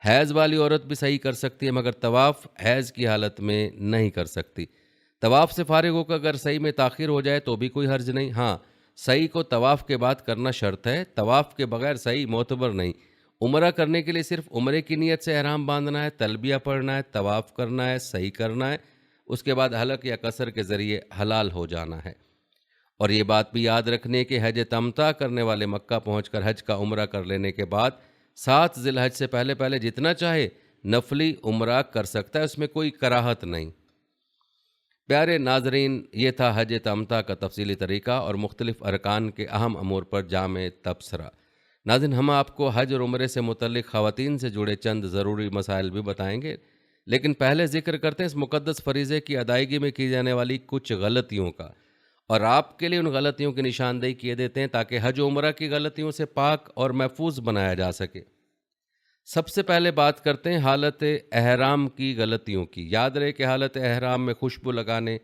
حیض والی عورت بھی صحیح کر سکتی ہے، مگر طواف حیض کی حالت میں نہیں کر سکتی۔ طواف سے فارغ ہو کر اگر صحیح میں تاخیر ہو جائے تو بھی کوئی حرج نہیں۔ ہاں، صحیح کو طواف کے بعد کرنا شرط ہے، طواف کے بغیر صحیح معتبر نہیں۔ عمرہ کرنے کے لیے صرف عمرے کی نیت سے احرام باندھنا ہے، تلبیہ پڑھنا ہے، طواف کرنا ہے، صحیح کرنا ہے، اس کے بعد حلق یا قصر کے ذریعے حلال ہو جانا ہے۔ اور یہ بات بھی یاد رکھنے کہ حج تمتع کرنے والے مکہ پہنچ کر حج کا عمرہ کر لینے کے بعد 7 ذی الحج سے پہلے پہلے جتنا چاہے نفلی عمرہ کر سکتا ہے، اس میں کوئی کراہت نہیں۔ پیارے ناظرین، یہ تھا حج تمتع کا تفصیلی طریقہ اور مختلف ارکان کے اہم امور پر جامع تبصرہ۔ ناظرین، ہم آپ کو حج اور عمرے سے متعلق خواتین سے جڑے چند ضروری مسائل بھی بتائیں گے، لیکن پہلے ذکر کرتے ہیں اس مقدس فریضے کی ادائیگی میں کی جانے والی کچھ غلطیوں کا، اور آپ کے لیے ان غلطیوں کی نشاندہی کیے دیتے ہیں تاکہ حج و عمرہ کی غلطیوں سے پاک اور محفوظ بنایا جا سکے۔ سب سے پہلے بات کرتے ہیں حالت احرام کی غلطیوں کی۔ یاد رہے کہ حالت احرام میں خوشبو لگانے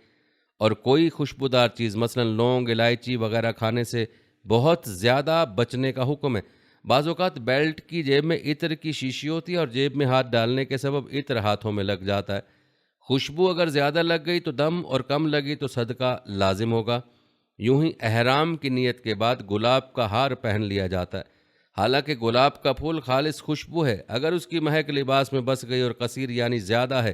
اور کوئی خوشبودار چیز مثلا لونگ، الائچی وغیرہ کھانے سے بہت زیادہ بچنے کا حکم ہے۔ بعض اوقات بیلٹ کی جیب میں عطر کی شیشی ہوتی ہے اور جیب میں ہاتھ ڈالنے کے سبب عطر ہاتھوں میں لگ جاتا ہے۔ خوشبو اگر زیادہ لگ گئی تو دم، اور کم لگی تو صدقہ لازم ہوگا۔ یوں ہی احرام کی نیت کے بعد گلاب کا ہار پہن لیا جاتا ہے، حالانکہ گلاب کا پھول خالص خوشبو ہے۔ اگر اس کی مہک لباس میں بس گئی اور قصیر یعنی زیادہ ہے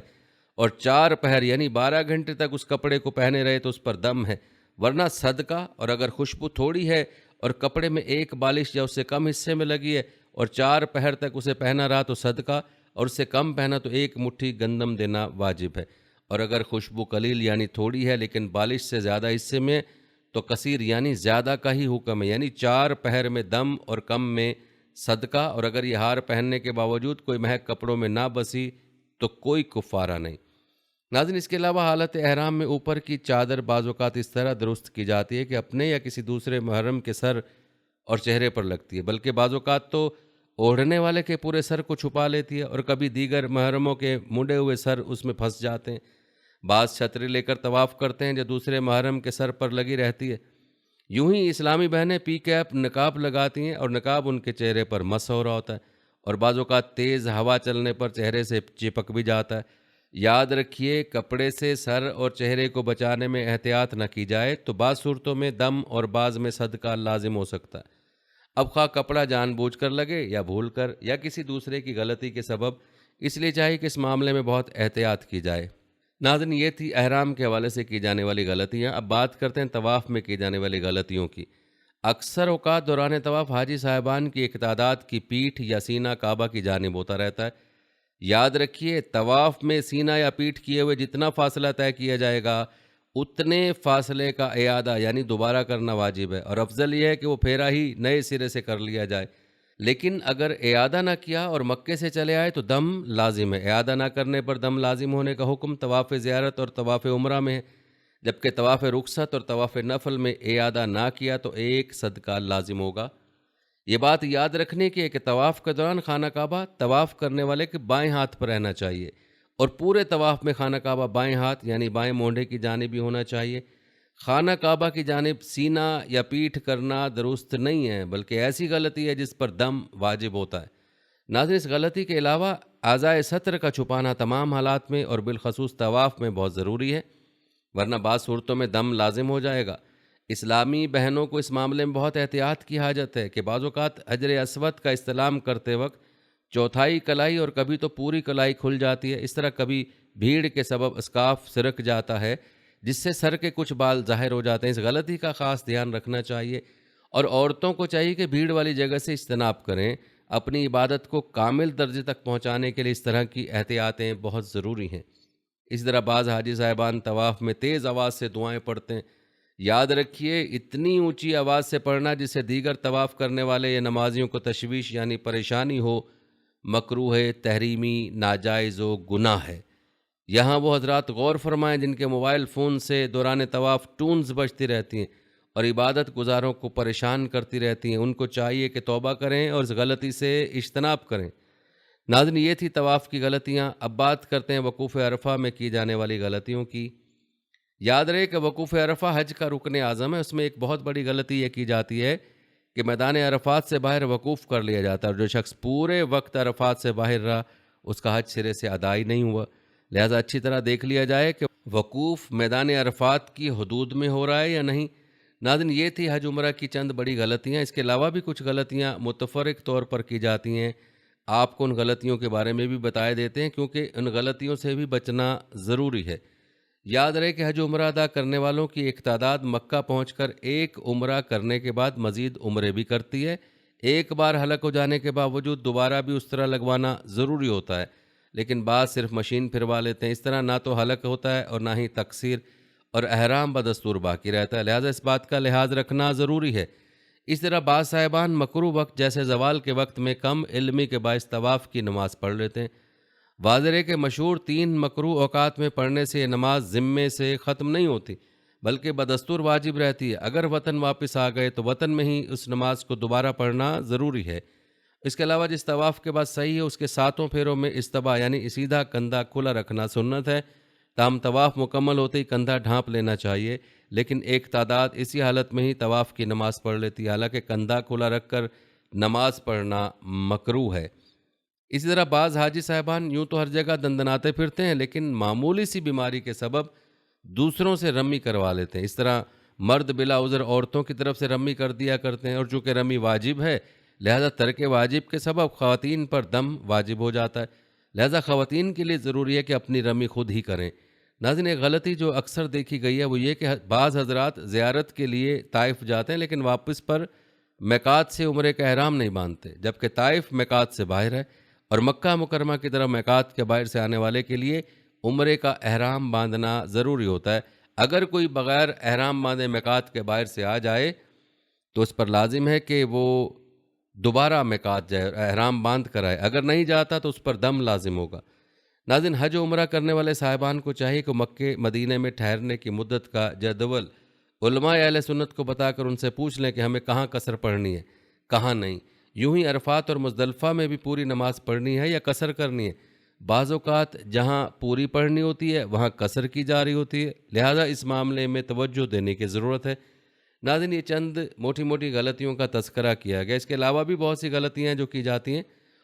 اور 4 پہر یعنی 12 گھنٹے تک اس کپڑے کو پہنے رہے تو اس پر دم ہے، ورنہ صدقہ۔ اور اگر خوشبو تھوڑی ہے اور کپڑے میں ایک بالش یا اس سے کم حصے میں لگی ہے اور 4 پہر تک اسے پہنا رہا تو صدقہ، اور اس سے کم پہنا تو 1 مٹھی گندم دینا واجب ہے۔ اور اگر خوشبو قلیل یعنی تھوڑی ہے لیکن بالش سے زیادہ حصے میں تو کثیر یعنی زیادہ کا ہی حکم ہے، یعنی 4 پہر میں دم اور کم میں صدقہ۔ اور اگر یہ ہار پہننے کے باوجود کوئی مہک کپڑوں میں نہ بسی تو کوئی کفارہ نہیں۔ ناظرین، اس کے علاوہ حالت احرام میں اوپر کی چادر بعض اوقات اس طرح درست کی جاتی ہے کہ اپنے یا کسی دوسرے محرم کے سر اور چہرے پر لگتی ہے، بلکہ بعض اوقات تو اوڑھنے والے کے پورے سر کو چھپا لیتی ہے، اور کبھی دیگر محرموں کے منڈے ہوئے سر اس میں پھنس جاتے ہیں۔ بعض چھتری لے کر طواف کرتے ہیں جو دوسرے محرم کے سر پر لگی رہتی ہے۔ یوں ہی اسلامی بہنیں پی کیپ نقاب لگاتی ہیں اور نقاب ان کے چہرے پر مس ہو رہا ہوتا ہے، اور بعض اوقات تیز ہوا چلنے پر چہرے سے چپک بھی جاتا ہے۔ یاد رکھیے، کپڑے سے سر اور چہرے کو بچانے میں احتیاط نہ کی جائے تو بعض صورتوں میں دم اور بعض میں صدقہ لازم ہو سکتا ہے۔ اب خواہ کپڑا جان بوجھ کر لگے یا بھول کر یا کسی دوسرے کی غلطی کے سبب، اس لیے چاہیے کہ اس معاملے میں بہت احتیاط کی جائے۔ ناظرین، یہ تھی احرام کے حوالے سے کی جانے والی غلطیاں۔ اب بات کرتے ہیں طواف میں کی جانے والی غلطیوں کی۔ اکثر اوقات دوران طواف حاجی صاحبان کی ایک تعداد کی پیٹھ یا سینہ کعبہ کی جانب ہوتا رہتا ہے۔ یاد رکھیے، طواف میں سینہ یا پیٹھ کیے ہوئے جتنا فاصلہ طے کیا جائے گا اتنے فاصلے کا اعادہ یعنی دوبارہ کرنا واجب ہے، اور افضل یہ ہے کہ وہ پھیرا ہی نئے سرے سے کر لیا جائے۔ لیکن اگر اعادہ نہ کیا اور مکے سے چلے آئے تو دم لازم ہے۔ اعادہ نہ کرنے پر دم لازم ہونے کا حکم طواف زیارت اور طواف عمرہ میں ہے، جبکہ طواف رخصت اور طواف نفل میں اعادہ نہ کیا تو 1 صدقہ لازم ہوگا۔ یہ بات یاد رکھنے کی ہے کہ طواف کے دوران خانہ کعبہ طواف کرنے والے کے بائیں ہاتھ پر رہنا چاہیے، اور پورے طواف میں خانہ کعبہ بائیں ہاتھ یعنی بائیں مونڈھے کی جانب ہی ہونا چاہیے۔ خانہ کعبہ کی جانب سینہ یا پیٹھ کرنا درست نہیں ہے، بلکہ ایسی غلطی ہے جس پر دم واجب ہوتا ہے۔ ناظرین، اس غلطی کے علاوہ اعضائے سطر کا چھپانا تمام حالات میں اور بالخصوص طواف میں بہت ضروری ہے، ورنہ بعض صورتوں میں دم لازم ہو جائے گا۔ اسلامی بہنوں کو اس معاملے میں بہت احتیاط کی حاجت ہے کہ بعض اوقات حجر اسود کا استلام کرتے وقت چوتھائی کلائی اور کبھی تو پوری کلائی کھل جاتی ہے۔ اس طرح کبھی بھیڑ کے سبب اسکارف سرک جاتا ہے جس سے سر کے کچھ بال ظاہر ہو جاتے ہیں۔ اس غلطی کا خاص دھیان رکھنا چاہیے، اور عورتوں کو چاہیے کہ بھیڑ والی جگہ سے اجتناب کریں۔ اپنی عبادت کو کامل درجے تک پہنچانے کے لیے اس طرح کی احتیاطیں بہت ضروری ہیں۔ اس طرح بعض حاجی صاحبان طواف میں تیز آواز سے دعائیں پڑھتے ہیں یاد رکھیے اتنی اونچی آواز سے پڑھنا جسے دیگر طواف کرنے والے یا نمازیوں کو تشویش یعنی پریشانی ہو مکروہ ہے، تحریمی، ناجائز و گناہ ہے۔ یہاں وہ حضرات غور فرمائیں جن کے موبائل فون سے دوران طواف ٹونز بجتی رہتی ہیں اور عبادت گزاروں کو پریشان کرتی رہتی ہیں، ان کو چاہیے کہ توبہ کریں اور اس غلطی سے اجتناب کریں۔ ناظرین، یہ تھی طواف کی غلطیاں۔ اب بات کرتے ہیں وقوف عرفہ میں کی جانے والی غلطیوں کی۔ یاد رہے کہ وقوف عرفہ حج کا رکن اعظم ہے، اس میں ایک بہت بڑی غلطی یہ کی جاتی ہے کہ میدان عرفات سے باہر وقوف کر لیا جاتا ہے، اور جو شخص پورے وقت عرفات سے باہر رہا اس کا حج سرے سے ادا ہی نہیں ہوا۔ لہذا اچھی طرح دیکھ لیا جائے کہ وقوف میدان عرفات کی حدود میں ہو رہا ہے یا نہیں۔ ناظرین، یہ تھی حج عمرہ کی چند بڑی غلطیاں۔ اس کے علاوہ بھی کچھ غلطیاں متفرق طور پر کی جاتی ہیں، آپ کو ان غلطیوں کے بارے میں بھی بتائے دیتے ہیں کیونکہ ان غلطیوں سے بھی بچنا ضروری ہے۔ یاد رہے کہ حج عمرہ ادا کرنے والوں کی ایک تعداد مکہ پہنچ کر ایک عمرہ کرنے کے بعد مزید عمرے بھی کرتی ہے۔ ایک بار حلق ہو جانے کے باوجود دوبارہ بھی اس طرح لگوانا ضروری ہوتا ہے، لیکن بعض صرف مشین پھروا لیتے ہیں۔ اس طرح نہ تو حلق ہوتا ہے اور نہ ہی تقصیر، اور احرام بدستور باقی رہتا ہے، لہذا اس بات کا لحاظ رکھنا ضروری ہے۔ اس طرح بعض صاحبان مکروہ وقت جیسے زوال کے وقت میں کم علمی کے باعث طواف کی نماز پڑھ لیتے ہیں۔ واضح ہے کہ مشہور 3 مکروہ اوقات میں پڑھنے سے یہ نماز ذمے سے ختم نہیں ہوتی بلکہ بدستور واجب رہتی ہے۔ اگر وطن واپس آ گئے تو وطن میں ہی اس نماز کو دوبارہ پڑھنا ضروری ہے۔ اس کے علاوہ جس طواف کے بعد صحیح ہے اس کے 7 پھیروں میں استباء یعنی سیدھا کندھا کھلا رکھنا سنت ہے، تاہم طواف مکمل ہوتے ہی کندھا ڈھانپ لینا چاہیے، لیکن ایک تعداد اسی حالت میں ہی طواف کی نماز پڑھ لیتی ہے، حالانکہ کندھا کھلا رکھ کر نماز پڑھنا مکروہ ہے۔ اسی طرح بعض حاجی صاحبان یوں تو ہر جگہ دندناتے پھرتے ہیں، لیکن معمولی سی بیماری کے سبب دوسروں سے رمی کروا لیتے ہیں۔ اس طرح مرد بلا عذر عورتوں کی طرف سے رمی کر دیا کرتے ہیں، اور چونکہ رمی واجب ہے لہذا ترک واجب کے سبب خواتین پر دم واجب ہو جاتا ہے، لہذا خواتین کے لیے ضروری ہے کہ اپنی رمی خود ہی کریں۔ ناظرین، ایک غلطی جو اکثر دیکھی گئی ہے وہ یہ کہ بعض حضرات زیارت کے لیے طائف جاتے ہیں لیکن واپس پر میقات سے عمرے کا احرام نہیں باندھتے، جبکہ طائف میقات سے باہر ہے، اور مکہ مکرمہ کی طرف میقات کے باہر سے آنے والے کے لیے عمرے کا احرام باندھنا ضروری ہوتا ہے۔ اگر کوئی بغیر احرام باندھے میقات کے باہر سے آ جائے تو اس پر لازم ہے کہ وہ دوبارہ میقات جائے، احرام باندھ کر آئے، اگر نہیں جاتا تو اس پر دم لازم ہوگا۔ ناظرین، حج و عمرہ کرنے والے صاحبان کو چاہیے کہ مکہ مدینہ میں ٹھہرنے کی مدت کا جدول علماء اہل سنت کو بتا کر ان سے پوچھ لیں کہ ہمیں کہاں قصر پڑھنی ہے، کہاں نہیں۔ یوں ہی عرفات اور مزدلفہ میں بھی پوری نماز پڑھنی ہے یا قصر کرنی ہے؟ بعض اوقات جہاں پوری پڑھنی ہوتی ہے وہاں قصر کی جا رہی ہوتی ہے، لہذا اس معاملے میں توجہ دینے کی ضرورت ہے۔ ناظرین، یہ چند موٹی موٹی غلطیوں کا تذکرہ کیا گیا، اس کے علاوہ بھی بہت سی غلطیاں ہیں جو کی جاتی ہیں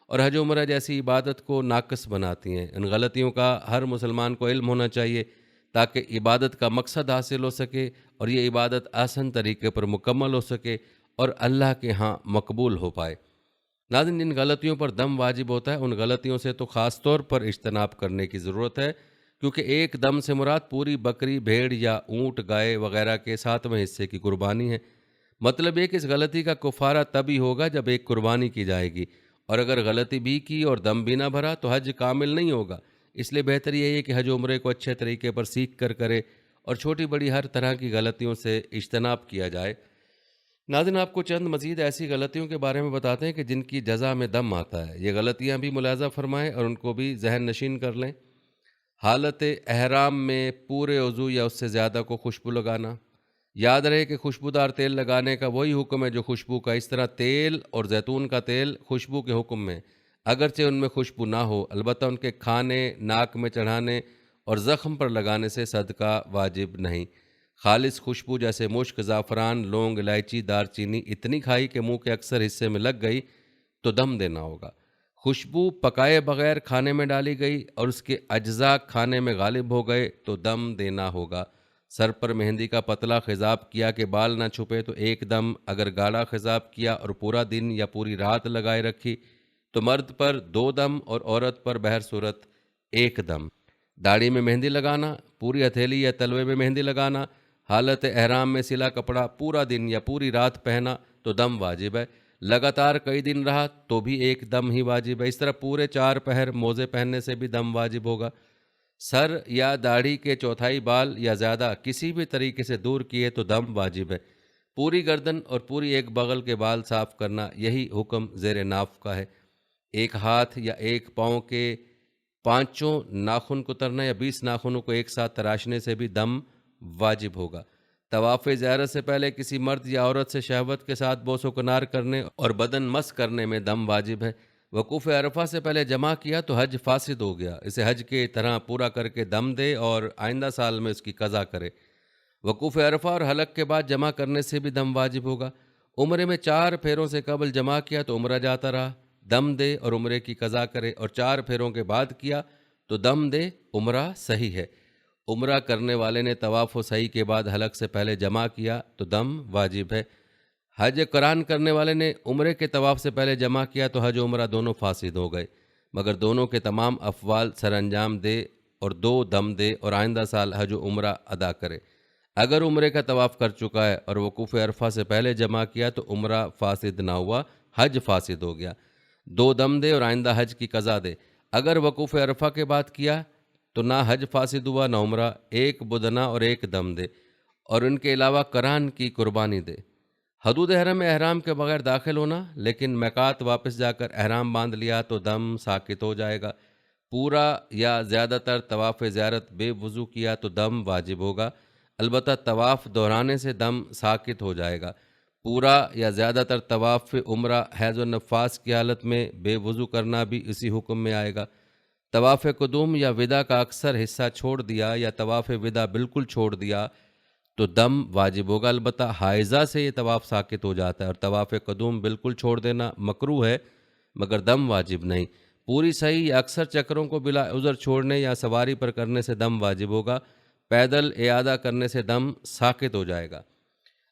اور حج و عمرہ جیسی عبادت کو ناقص بناتی ہیں۔ ان غلطیوں کا ہر مسلمان کو علم ہونا چاہیے تاکہ عبادت کا مقصد حاصل ہو سکے اور یہ عبادت آسان طریقے پر مکمل ہو سکے اور اللہ کے ہاں مقبول ہو پائے۔ ناظرین، جن غلطیوں پر دم واجب ہوتا ہے ان غلطیوں سے تو خاص طور پر اجتناب کرنے کی ضرورت ہے، کیونکہ ایک دم سے مراد پوری بکری، بھیڑ یا اونٹ، گائے وغیرہ کے 7ویں حصے کی قربانی ہے۔ مطلب یہ کہ اس غلطی کا کفارہ تبھی ہوگا جب ایک قربانی کی جائے گی، اور اگر غلطی بھی کی اور دم بھی نہ بھرا تو حج کامل نہیں ہوگا۔ اس لیے بہتر یہی ہے کہ حج و عمرے کو اچھے طریقے پر سیکھ کر کرے اور چھوٹی بڑی ہر طرح کی غلطیوں سے اجتناب کیا جائے۔ ناظرین، آپ کو چند مزید ایسی غلطیوں کے بارے میں بتاتے ہیں کہ جن کی جزا میں دم آتا ہے۔ یہ غلطیاں بھی ملاحظہ فرمائیں اور ان کو بھی ذہن نشین کر لیں۔ حالت احرام میں پورے عضو یا اس سے زیادہ کو خوشبو لگانا۔ یاد رہے کہ خوشبودار تیل لگانے کا وہی حکم ہے جو خوشبو کا، اس طرح تیل اور زیتون کا تیل خوشبو کے حکم میں، اگرچہ ان میں خوشبو نہ ہو، البتہ ان کے کھانے، ناک میں چڑھانے اور زخم پر لگانے سے صدقہ واجب نہیں۔ خالص خوشبو جیسے مشک، زعفران، لونگ، الائچی، دار چینی اتنی کھائی کہ منہ کے اکثر حصے میں لگ گئی تو دم دینا ہوگا۔ خوشبو پکائے بغیر کھانے میں ڈالی گئی اور اس کے اجزاء کھانے میں غالب ہو گئے تو دم دینا ہوگا۔ سر پر مہندی کا پتلا خضاب کیا کہ بال نہ چھپے تو ایک دم، اگر گاڑھا خضاب کیا اور پورا دن یا پوری رات لگائے رکھی تو مرد پر 2 دم اور عورت پر بہر صورت 1 دم۔ داڑھی میں مہندی لگانا، پوری ہتھیلی یا تلوے میں مہندی لگانا، حالت احرام میں سلا کپڑا پورا دن یا پوری رات پہنا تو دم واجب ہے، لگاتار کئی دن رہا تو بھی 1 دم ہی واجب ہے۔ اس طرح پورے 4 پہر موزے پہننے سے بھی دم واجب ہوگا۔ سر یا داڑھی کے چوتھائی بال یا زیادہ کسی بھی طریقے سے دور کیے تو دم واجب ہے۔ پوری گردن اور پوری ایک بغل کے بال صاف کرنا، یہی حکم زیر ناف کا ہے۔ ایک ہاتھ یا ایک پاؤں کے پانچوں ناخن کترنا یا 20 ناخنوں کو ایک ساتھ تراشنے سے بھی دم واجب ہوگا۔ طواف زیارت سے پہلے کسی مرد یا عورت سے شہوت کے ساتھ بوس و کنار کرنے اور بدن مس کرنے میں دم واجب ہے۔ وقوف عرفہ سے پہلے جمع کیا تو حج فاسد ہو گیا، اسے حج کے طرح پورا کر کے دم دے اور آئندہ سال میں اس کی قضا کرے۔ وقوف عرفہ اور حلق کے بعد جمع کرنے سے بھی دم واجب ہوگا۔ عمرے میں 4 پھیروں سے قبل جمع کیا تو عمرہ جاتا رہا، دم دے اور عمرے کی قضا کرے، اور 4 پھیروں کے بعد کیا تو دم دے، عمرہ صحیح ہے۔ عمرہ کرنے والے نے طواف و سعی کے بعد حلق سے پہلے جمع کیا تو دم واجب ہے۔ حج قران کرنے والے نے عمرے کے طواف سے پہلے جمع کیا تو حج و عمرہ دونوں فاسد ہو گئے، مگر دونوں کے تمام افعال سر انجام دے اور 2 دم دے اور آئندہ سال حج و عمرہ ادا کرے۔ اگر عمرے کا طواف کر چکا ہے اور وقوف عرفہ سے پہلے جمع کیا تو عمرہ فاسد نہ ہوا، حج فاسد ہو گیا۔ 2 دم دے اور آئندہ حج کی قضا دے۔ اگر وقوف عرفہ کے بعد کیا تو نہ حج فاسد ہوا نہ عمرہ، 1 بدنہ اور 1 دم دے، اور ان کے علاوہ قران کی قربانی دے۔ حدود حرم میں احرام کے بغیر داخل ہونا، لیکن میقات واپس جا کر احرام باندھ لیا تو دم ساقط ہو جائے گا۔ پورا یا زیادہ تر طواف زیارت بے وضو کیا تو دم واجب ہوگا، البتہ طواف دہرانے سے دم ساقط ہو جائے گا۔ پورا یا زیادہ تر طواف عمرہ حیض و نفاس کی حالت میں بے وضو کرنا بھی اسی حکم میں آئے گا۔ طواف قدوم یا وداع کا اکثر حصہ چھوڑ دیا یا طواف وداع بالکل چھوڑ دیا تو دم واجب ہوگا، البتہ حائضہ سے یہ طواف ساقط ہو جاتا ہے، اور طواف قدوم بالکل چھوڑ دینا مکروہ ہے مگر دم واجب نہیں۔ پوری صحیح یا اکثر چکروں کو بلا عذر چھوڑنے یا سواری پر کرنے سے دم واجب ہوگا، پیدل اعادہ کرنے سے دم ساقط ہو جائے گا۔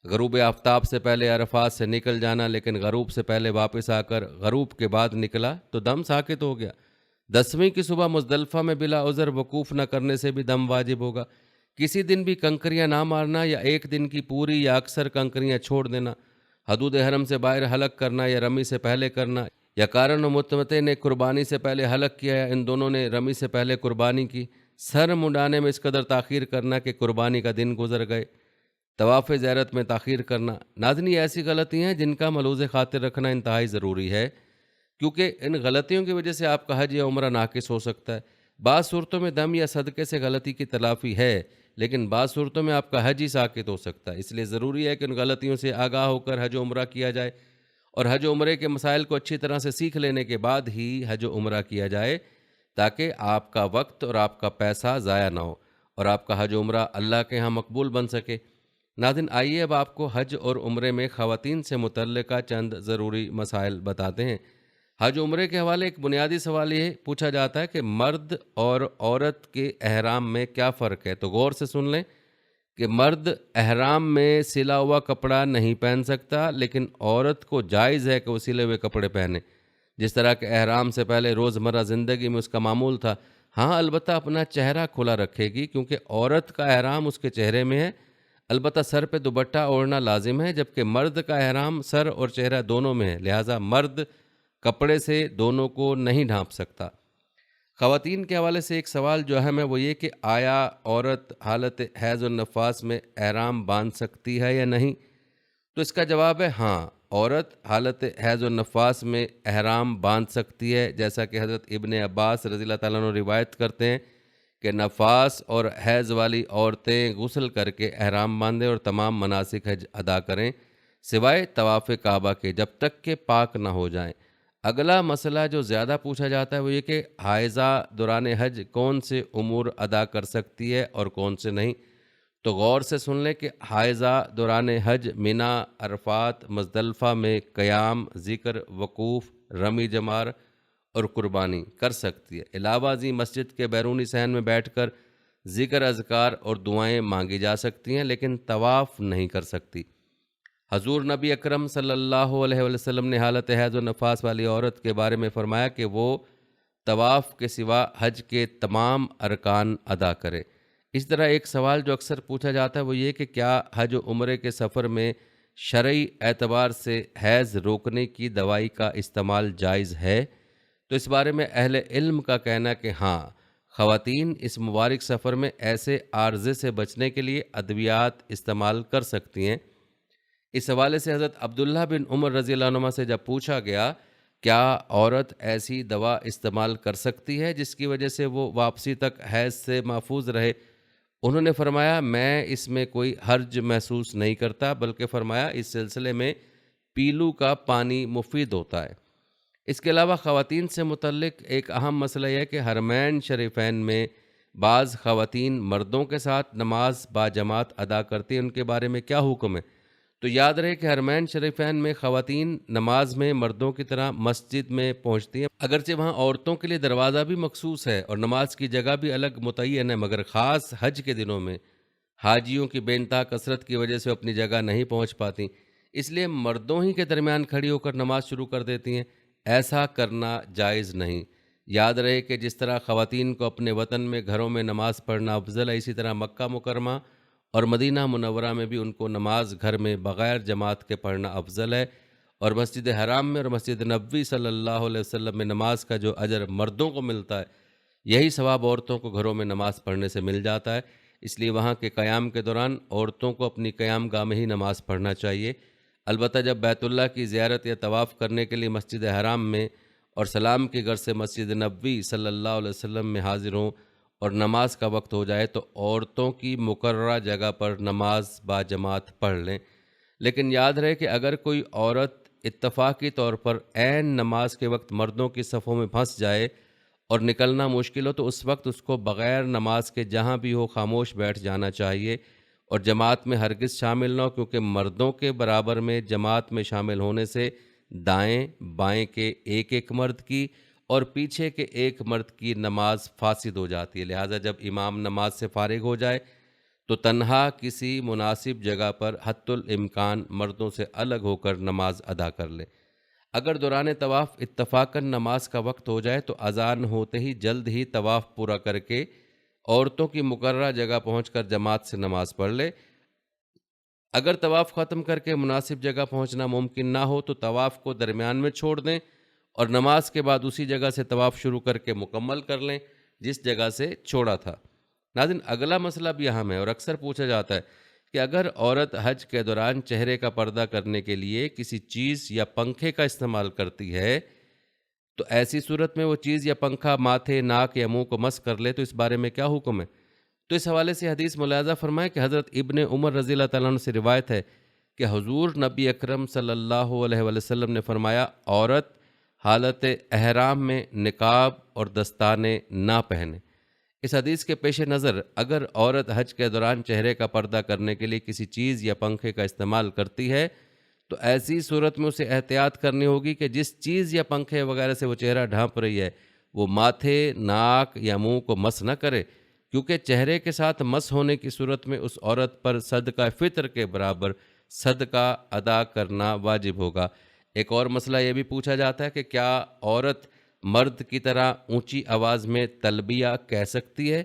غروب آفتاب سے پہلے عرفات سے نکل جانا لیکن غروب سے پہلے واپس آ کر غروب کے بعد نکلا تو دم ساقط ہو گیا۔ 10ویں کی صبح مزدلفہ میں بلا عذر وقوف نہ کرنے سے بھی دم واجب ہوگا۔ کسی دن بھی کنکریاں نہ مارنا یا ایک دن کی پوری یا اکثر کنکریاں چھوڑ دینا، حدود حرم سے باہر حلق کرنا یا رمی سے پہلے کرنا، یا قارن و متمتع نے قربانی سے پہلے حلق کیا یا ان دونوں نے رمی سے پہلے قربانی کی، سر منڈانے میں اس قدر تاخیر کرنا کہ قربانی کا دن گزر گئے، طواف زیارت میں تاخیر کرنا۔ ناظرین، یہ ایسی غلطیاں ہیں جن کا ملحوظ خاطر رکھنا انتہائی ضروری ہے، کیونکہ ان غلطیوں کی وجہ سے آپ کا حج یا عمرہ ناقص ہو سکتا ہے۔ بعض صورتوں میں دم یا صدقے سے غلطی کی تلافی ہے، لیکن بعض صورتوں میں آپ کا حج ہی ساقط ہو سکتا ہے۔ اس لیے ضروری ہے کہ ان غلطیوں سے آگاہ ہو کر حج و عمرہ کیا جائے، اور حج و عمرے کے مسائل کو اچھی طرح سے سیکھ لینے کے بعد ہی حج و عمرہ کیا جائے، تاکہ آپ کا وقت اور آپ کا پیسہ ضائع نہ ہو اور آپ کا حج و عمرہ اللہ کے ہاں مقبول بن سکے۔ ناظرین، آئیے اب آپ کو حج اور عمرے میں خواتین سے متعلقہ چند ضروری مسائل بتاتے ہیں۔ حج و عمرے کے حوالے ایک بنیادی سوال یہ پوچھا جاتا ہے کہ مرد اور عورت کے احرام میں کیا فرق ہے، تو غور سے سن لیں کہ مرد احرام میں سلا ہوا کپڑا نہیں پہن سکتا، لیکن عورت کو جائز ہے کہ وہ سلے ہوئے کپڑے پہنے، جس طرح کہ احرام سے پہلے روزمرہ زندگی میں اس کا معمول تھا۔ ہاں، البتہ اپنا چہرہ کھلا رکھے گی، کیونکہ عورت کا احرام اس کے چہرے میں ہے، البتہ سر پہ دوپٹہ اوڑھنا لازم ہے، جبکہ مرد کا احرام سر اور چہرہ دونوں میں ہے، لہٰذا مرد کپڑے سے دونوں کو نہیں ڈھانپ سکتا۔ خواتین کے حوالے سے ایک سوال جو اہم ہے وہ یہ کہ آیا عورت حالت حیض و نفاس میں احرام باندھ سکتی ہے یا نہیں؟ تو اس کا جواب ہے ہاں، عورت حالت حیض و نفاس میں احرام باندھ سکتی ہے، جیسا کہ حضرت ابن عباس رضی اللہ تعالیٰ عنہ روایت کرتے ہیں کہ نفاس اور حیض والی عورتیں غسل کر کے احرام باندھیں اور تمام مناسک حج ادا کریں، سوائے طواف کعبہ کے، جب تک کہ پاک نہ ہو جائیں۔ اگلا مسئلہ جو زیادہ پوچھا جاتا ہے وہ یہ کہ حائضہ دوران حج کون سے امور ادا کر سکتی ہے اور کون سے نہیں، تو غور سے سن لیں کہ حائضہ دوران حج مینا، عرفات، مزدلفہ میں قیام، ذکر، وقوف، رمی جمار اور قربانی کر سکتی ہے۔ علاوہ ازیں مسجد کے بیرونی صحن میں بیٹھ کر ذکر، اذکار اور دعائیں مانگی جا سکتی ہیں، لیکن طواف نہیں کر سکتی۔ حضور نبی اکرم صلی اللہ علیہ وسلم نے حالت حیض و نفاس والی عورت کے بارے میں فرمایا کہ وہ طواف کے سوا حج کے تمام ارکان ادا کرے۔ اس طرح ایک سوال جو اکثر پوچھا جاتا ہے وہ یہ کہ کیا حج و عمرے کے سفر میں شرعی اعتبار سے حیض روکنے کی دوائی کا استعمال جائز ہے؟ تو اس بارے میں اہل علم کا کہنا ہے کہ ہاں، خواتین اس مبارک سفر میں ایسے عارضے سے بچنے کے لیے ادویات استعمال کر سکتی ہیں؟ اس حوالے سے حضرت عبداللہ بن عمر رضی اللہ عنہما سے جب پوچھا گیا کیا عورت ایسی دوا استعمال کر سکتی ہے جس کی وجہ سے وہ واپسی تک حیض سے محفوظ رہے، انہوں نے فرمایا میں اس میں کوئی حرج محسوس نہیں کرتا، بلکہ فرمایا اس سلسلے میں پیلو کا پانی مفید ہوتا ہے۔ اس کے علاوہ خواتین سے متعلق ایک اہم مسئلہ یہ ہے کہ حرمین شریفین میں بعض خواتین مردوں کے ساتھ نماز باجماعت ادا کرتی ہیں، ان کے بارے میں کیا حکم ہے؟ تو یاد رہے کہ حرمین شریفین میں خواتین نماز میں مردوں کی طرح مسجد میں پہنچتی ہیں، اگرچہ وہاں عورتوں کے لیے دروازہ بھی مخصوص ہے اور نماز کی جگہ بھی الگ متعین ہے، مگر خاص حج کے دنوں میں حاجیوں کی بے انتہا کثرت کی وجہ سے وہ اپنی جگہ نہیں پہنچ پاتی، اس لیے مردوں ہی کے درمیان کھڑی ہو کر نماز شروع کر دیتی ہیں۔ ایسا کرنا جائز نہیں۔ یاد رہے کہ جس طرح خواتین کو اپنے وطن میں گھروں میں نماز پڑھنا افضل ہے، اسی طرح مکہ مکرمہ اور مدینہ منورہ میں بھی ان کو نماز گھر میں بغیر جماعت کے پڑھنا افضل ہے، اور مسجد حرام میں اور مسجد نبوی صلی اللہ علیہ وسلم میں نماز کا جو اجر مردوں کو ملتا ہے، یہی ثواب عورتوں کو گھروں میں نماز پڑھنے سے مل جاتا ہے۔ اس لیے وہاں کے قیام کے دوران عورتوں کو اپنی قیام گاہ میں ہی نماز پڑھنا چاہیے۔ البتہ جب بیت اللہ کی زیارت یا طواف کرنے کے لیے مسجد حرام میں اور سلام کی غرض سے مسجد نبوی صلی اللہ علیہ وسلم میں حاضر ہوں اور نماز کا وقت ہو جائے تو عورتوں کی مقررہ جگہ پر نماز باجماعت پڑھ لیں۔ لیکن یاد رہے کہ اگر کوئی عورت اتفاقی طور پر عین نماز کے وقت مردوں کی صفوں میں پھنس جائے اور نکلنا مشکل ہو تو اس وقت اس کو بغیر نماز کے جہاں بھی ہو خاموش بیٹھ جانا چاہیے اور جماعت میں ہرگز شامل نہ ہو، کیونکہ مردوں کے برابر میں جماعت میں شامل ہونے سے دائیں بائیں کے ایک ایک مرد کی اور پیچھے کے ایک مرد کی نماز فاسد ہو جاتی ہے۔ لہٰذا جب امام نماز سے فارغ ہو جائے تو تنہا کسی مناسب جگہ پر حتی الامکان مردوں سے الگ ہو کر نماز ادا کر لے۔ اگر دوران طواف اتفاقاً نماز کا وقت ہو جائے تو اذان ہوتے ہی جلد ہی طواف پورا کر کے عورتوں کی مقررہ جگہ پہنچ کر جماعت سے نماز پڑھ لے۔ اگر طواف ختم کر کے مناسب جگہ پہنچنا ممکن نہ ہو تو طواف کو درمیان میں چھوڑ دیں اور نماز کے بعد اسی جگہ سے طواف شروع کر کے مکمل کر لیں جس جگہ سے چھوڑا تھا۔ ناظرین، اگلا مسئلہ بھی اہم ہے اور اکثر پوچھا جاتا ہے کہ اگر عورت حج کے دوران چہرے کا پردہ کرنے کے لیے کسی چیز یا پنکھے کا استعمال کرتی ہے تو ایسی صورت میں وہ چیز یا پنکھا ماتھے، ناک یا منہ کو مس کر لے تو اس بارے میں کیا حکم ہے؟ تو اس حوالے سے حدیث ملاحظہ فرمائیں کہ حضرت ابن عمر رضی اللہ تعالیٰ عنہ سے روایت ہے کہ حضور نبی اکرم صلی اللہ علیہ وآلہ وسلم نے فرمایا عورت حالت احرام میں نقاب اور دستانے نہ پہنے۔ اس حدیث کے پیش نظر اگر عورت حج کے دوران چہرے کا پردہ کرنے کے لیے کسی چیز یا پنکھے کا استعمال کرتی ہے تو ایسی صورت میں اسے احتیاط کرنی ہوگی کہ جس چیز یا پنکھے وغیرہ سے وہ چہرہ ڈھانپ رہی ہے وہ ماتھے، ناک یا منہ کو مس نہ کرے، کیونکہ چہرے کے ساتھ مس ہونے کی صورت میں اس عورت پر صدقہ فطر کے برابر صدقہ ادا کرنا واجب ہوگا۔ ایک اور مسئلہ یہ بھی پوچھا جاتا ہے کہ کیا عورت مرد کی طرح اونچی آواز میں تلبیہ کہہ سکتی ہے؟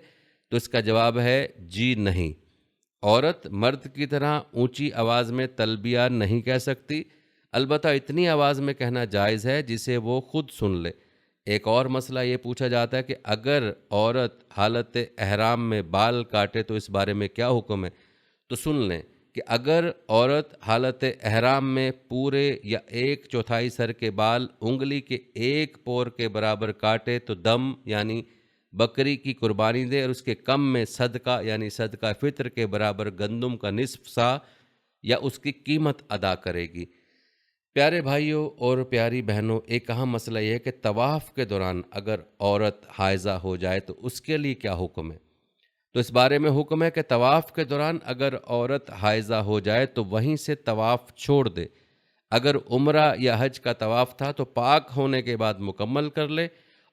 تو اس کا جواب ہے جی نہیں، عورت مرد کی طرح اونچی آواز میں تلبیہ نہیں کہہ سکتی، البتہ اتنی آواز میں کہنا جائز ہے جسے وہ خود سن لے۔ ایک اور مسئلہ یہ پوچھا جاتا ہے کہ اگر عورت حالت احرام میں بال کاٹے تو اس بارے میں کیا حکم ہے؟ تو سن لیں کہ اگر عورت حالت احرام میں پورے یا 1/4 سر کے بال انگلی کے ایک پور کے برابر کاٹے تو دم یعنی بکری کی قربانی دے اور اس کے کم میں صدقہ یعنی صدقہ فطر کے برابر گندم کا نصف سا یا اس کی قیمت ادا کرے گی۔ پیارے بھائیوں اور پیاری بہنوں، ایک اہم مسئلہ یہ ہے کہ طواف کے دوران اگر عورت حائضہ ہو جائے تو اس کے لیے کیا حکم ہے؟ تو اس بارے میں حکم ہے کہ طواف کے دوران اگر عورت حائضہ ہو جائے تو وہیں سے طواف چھوڑ دے۔ اگر عمرہ یا حج کا طواف تھا تو پاک ہونے کے بعد مکمل کر لے،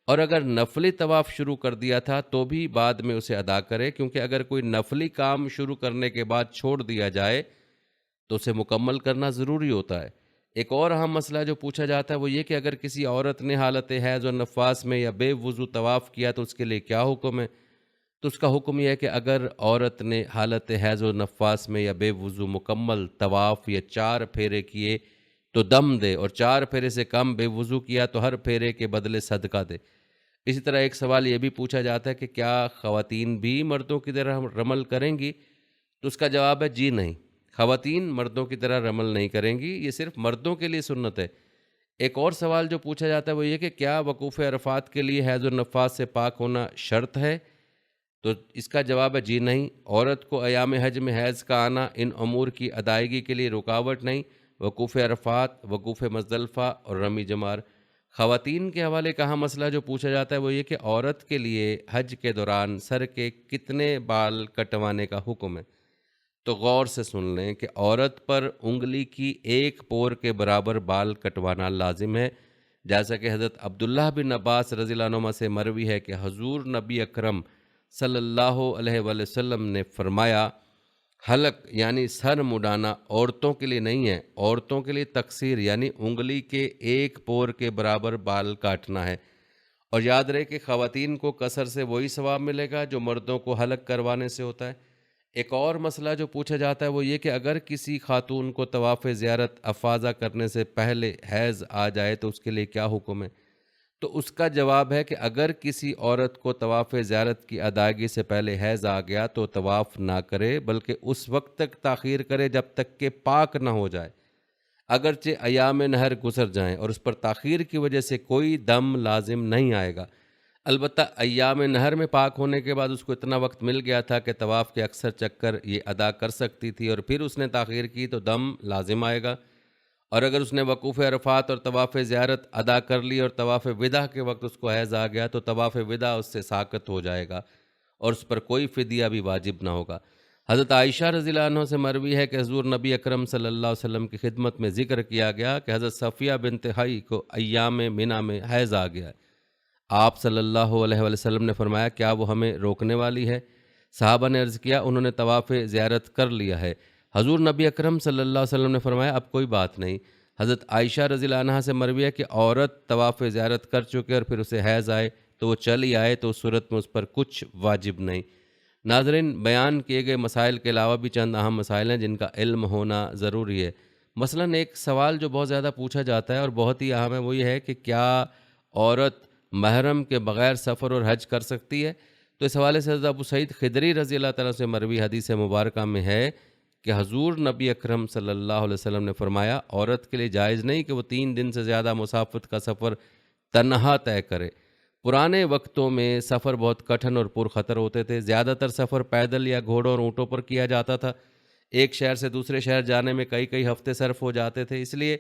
اور اگر نفلی طواف شروع کر دیا تھا تو بھی بعد میں اسے ادا کرے، کیونکہ اگر کوئی نفلی کام شروع کرنے کے بعد چھوڑ دیا جائے تو اسے مکمل کرنا ضروری ہوتا ہے۔ ایک اور اہم مسئلہ جو پوچھا جاتا ہے وہ یہ کہ اگر کسی عورت نے حالت حیض و نفاس میں یا بے وضو طواف کیا تو اس کے لیے کیا حکم ہے؟ تو اس کا حکم یہ ہے کہ اگر عورت نے حالت حیض و نفاس میں یا بے وضو مکمل طواف یا 4 پھیرے کیے تو دم دے، اور 4 پھیرے سے کم بے وضو کیا تو ہر پھیرے کے بدلے صدقہ دے۔ اسی طرح ایک سوال یہ بھی پوچھا جاتا ہے کہ کیا خواتین بھی مردوں کی طرح رمل کریں گی؟ تو اس کا جواب ہے جی نہیں، خواتین مردوں کی طرح رمل نہیں کریں گی، یہ صرف مردوں کے لیے سنت ہے۔ ایک اور سوال جو پوچھا جاتا ہے وہ یہ کہ کیا وقوف عرفات کے لیے حیض و نفاس سے پاک ہونا شرط ہے؟ تو اس کا جواب ہے جی نہیں، عورت کو ایام حج میں حیض کا آنا ان امور کی ادائیگی کے لیے رکاوٹ نہیں، وقوف عرفات، وقوف مزدلفہ اور رمی جمار۔ خواتین کے حوالے کہاں مسئلہ جو پوچھا جاتا ہے وہ یہ کہ عورت کے لیے حج کے دوران سر کے کتنے بال کٹوانے کا حکم ہے؟ تو غور سے سن لیں کہ عورت پر انگلی کی ایک پور کے برابر بال کٹوانا لازم ہے، جیسا کہ حضرت عبداللہ بن عباس رضی اللہ عنہما سے مروی ہے کہ حضور نبی اکرم صلی اللہ علیہ وآلہ وسلم نے فرمایا، حلق یعنی سر مڈانا عورتوں کے لیے نہیں ہے، عورتوں کے لیے تقصیر یعنی انگلی کے ایک پور کے برابر بال کاٹنا ہے۔ اور یاد رہے کہ خواتین کو قصر سے وہی ثواب ملے گا جو مردوں کو حلق کروانے سے ہوتا ہے۔ ایک اور مسئلہ جو پوچھا جاتا ہے وہ یہ کہ اگر کسی خاتون کو طواف زیارت افاضہ کرنے سے پہلے حیض آ جائے تو اس کے لیے کیا حکم ہے؟ تو اس کا جواب ہے کہ اگر کسی عورت کو طواف زیارت کی ادائیگی سے پہلے حیض آ گیا تو طواف نہ کرے، بلکہ اس وقت تک تاخیر کرے جب تک کہ پاک نہ ہو جائے، اگرچہ ایام نہر گزر جائیں، اور اس پر تاخیر کی وجہ سے کوئی دم لازم نہیں آئے گا۔ البتہ ایام نہر میں پاک ہونے کے بعد اس کو اتنا وقت مل گیا تھا کہ طواف کے اکثر چکر یہ ادا کر سکتی تھی، اور پھر اس نے تاخیر کی تو دم لازم آئے گا۔ اور اگر اس نے وقوف عرفات اور طواف زیارت ادا کر لی اور طواف وداع کے وقت اس کو حیض آ گیا تو طواف وداع اس سے ساقط ہو جائے گا اور اس پر کوئی فدیہ بھی واجب نہ ہوگا۔ حضرت عائشہ رضی اللہ عنہ سے مروی ہے کہ حضور نبی اکرم صلی اللہ علیہ وسلم کی خدمت میں ذکر کیا گیا کہ حضرت صفیہ بنت حی کو ایام منا میں حیض آ گیا ہے۔ آپ صلی اللہ علیہ وآلہ وسلم نے فرمایا کیا وہ ہمیں روکنے والی ہے؟ صحابہ نے عرض کیا انہوں نے طواف زیارت کر لیا ہے۔ حضور نبی اکرم صلی اللہ علیہ وسلم نے فرمایا اب کوئی بات نہیں۔ حضرت عائشہ رضی اللہ عنہا سے مروی ہے کہ عورت طواف زیارت کر چکے اور پھر اسے حیض آئے تو وہ چلی آئے تو اس صورت میں اس پر کچھ واجب نہیں۔ ناظرین، بیان کیے گئے مسائل کے علاوہ بھی چند اہم مسائل ہیں جن کا علم ہونا ضروری ہے۔ مثلاً ایک سوال جو بہت زیادہ پوچھا جاتا ہے اور بہت ہی اہم ہے وہ یہ ہے کہ کیا عورت محرم کے بغیر سفر اور حج کر سکتی ہے؟ تو اس حوالے سے حضرت ابو سعید خدری رضی اللہ تعالیٰ سے مروی حدیث مبارکہ میں ہے کہ حضور نبی اکرم صلی اللہ علیہ وسلم نے فرمایا عورت کے لیے جائز نہیں کہ وہ 3 دن سے زیادہ مسافت کا سفر تنہا طے کرے۔ پرانے وقتوں میں سفر بہت کٹھن اور پرخطر ہوتے تھے، زیادہ تر سفر پیدل یا گھوڑوں اور اونٹوں پر کیا جاتا تھا۔ ایک شہر سے دوسرے شہر جانے میں کئی کئی ہفتے صرف ہو جاتے تھے، اس لیے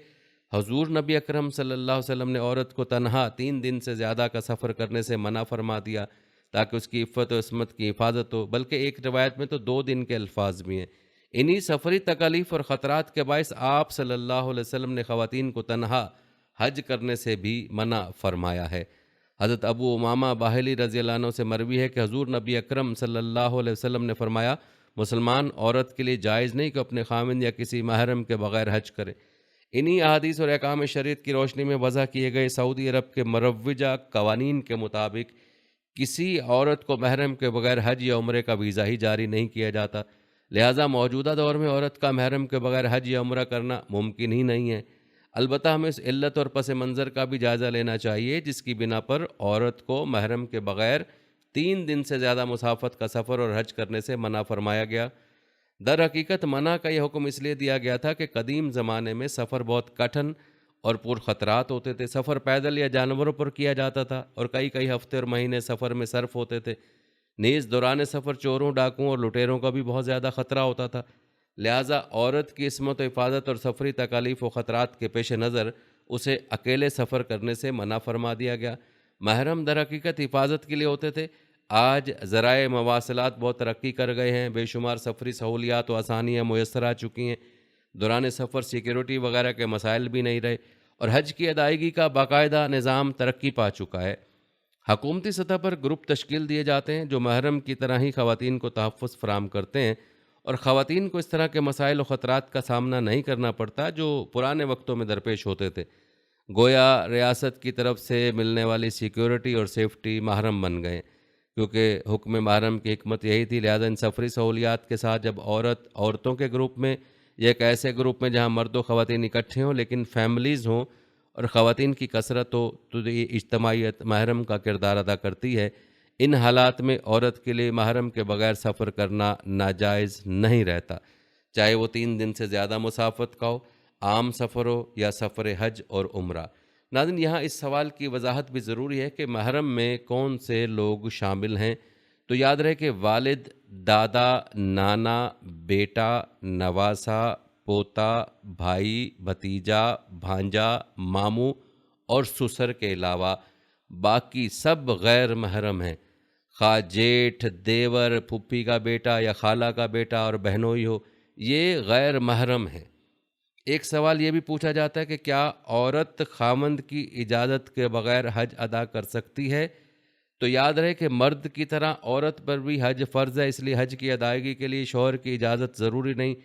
حضور نبی اکرم صلی اللہ علیہ وسلم نے عورت کو تنہا 3 دن سے زیادہ کا سفر کرنے سے منع فرما دیا تاکہ اس کی عفت و عصمت کی حفاظت ہو، بلکہ ایک روایت میں تو 2 دن کے الفاظ بھی ہیں۔ انہی سفری تکالیف اور خطرات کے باعث آپ صلی اللہ علیہ وسلم نے خواتین کو تنہا حج کرنے سے بھی منع فرمایا ہے۔ حضرت ابو امامہ باہلی رضی اللہ عنہ سے مروی ہے کہ حضور نبی اکرم صلی اللہ علیہ وسلم نے فرمایا مسلمان عورت کے لیے جائز نہیں کہ اپنے خامند یا کسی محرم کے بغیر حج کرے۔ انہی احادیث اور احکام شریعت کی روشنی میں وضع کیے گئے سعودی عرب کے مروجہ قوانین کے مطابق کسی عورت کو محرم کے بغیر حج یا عمرے کا ویزا ہی جاری نہیں کیا جاتا، لہٰذا موجودہ دور میں عورت کا محرم کے بغیر حج یا عمرہ کرنا ممکن ہی نہیں ہے۔ البتہ ہمیں اس علت اور پس منظر کا بھی جائزہ لینا چاہیے جس کی بنا پر عورت کو محرم کے بغیر 3 دن سے زیادہ مسافت کا سفر اور حج کرنے سے منع فرمایا گیا۔ در حقیقت منع کا یہ حکم اس لیے دیا گیا تھا کہ قدیم زمانے میں سفر بہت کٹھن اور پر خطرات ہوتے تھے، سفر پیدل یا جانوروں پر کیا جاتا تھا اور کئی کئی ہفتے اور مہینے سفر میں صرف ہوتے تھے۔ نیز دوران سفر چوروں، ڈاکوؤں اور لٹیروں کا بھی بہت زیادہ خطرہ ہوتا تھا، لہٰذا عورت کی عصمت و حفاظت اور سفری تکالیف و خطرات کے پیش نظر اسے اکیلے سفر کرنے سے منع فرما دیا گیا۔ محرم در حقیقت حفاظت کے لیے ہوتے تھے۔ آج ذرائع مواصلات بہت ترقی کر گئے ہیں، بے شمار سفری سہولیات و آسانیاں میسر آ چکی ہیں، دوران سفر سیکیورٹی وغیرہ کے مسائل بھی نہیں رہے اور حج کی ادائیگی کا باقاعدہ نظام ترقی پا چکا ہے۔ حکومتی سطح پر گروپ تشکیل دیے جاتے ہیں جو محرم کی طرح ہی خواتین کو تحفظ فراہم کرتے ہیں اور خواتین کو اس طرح کے مسائل و خطرات کا سامنا نہیں کرنا پڑتا جو پرانے وقتوں میں درپیش ہوتے تھے۔ گویا ریاست کی طرف سے ملنے والی سیکیورٹی اور سیفٹی محرم بن گئے، کیونکہ حکم محرم کی حکمت یہی تھی، لہذا ان سفری سہولیات کے ساتھ جب عورتوں کے گروپ میں یا ایک ایسے گروپ میں جہاں مرد و خواتین اکٹھے ہوں لیکن فیملیز ہوں اور خواتین کی کثرت ہو تو یہ اجتماعیت محرم کا کردار ادا کرتی ہے۔ ان حالات میں عورت کے لیے محرم کے بغیر سفر کرنا ناجائز نہیں رہتا، چاہے وہ 3 دن سے زیادہ مسافت کا ہو، عام سفر ہو یا سفر حج اور عمرہ۔ ناظرین، یہاں اس سوال کی وضاحت بھی ضروری ہے کہ محرم میں کون سے لوگ شامل ہیں۔ تو یاد رہے کہ والد، دادا، نانا، بیٹا، نواسا، پوتا، بھائی، بھتیجا، بھانجا، ماموں اور سسر کے علاوہ باقی سب غیر محرم ہیں، خواہ جیٹھ، دیور، پھپھی کا بیٹا یا خالہ کا بیٹا اور بہنوئی ہو، یہ غیر محرم ہیں۔ ایک سوال یہ بھی پوچھا جاتا ہے کہ کیا عورت خامند کی اجازت کے بغیر حج ادا کر سکتی ہے؟ تو یاد رہے کہ مرد کی طرح عورت پر بھی حج فرض ہے، اس لیے حج کی ادائیگی کے لیے شوہر کی اجازت ضروری نہیں۔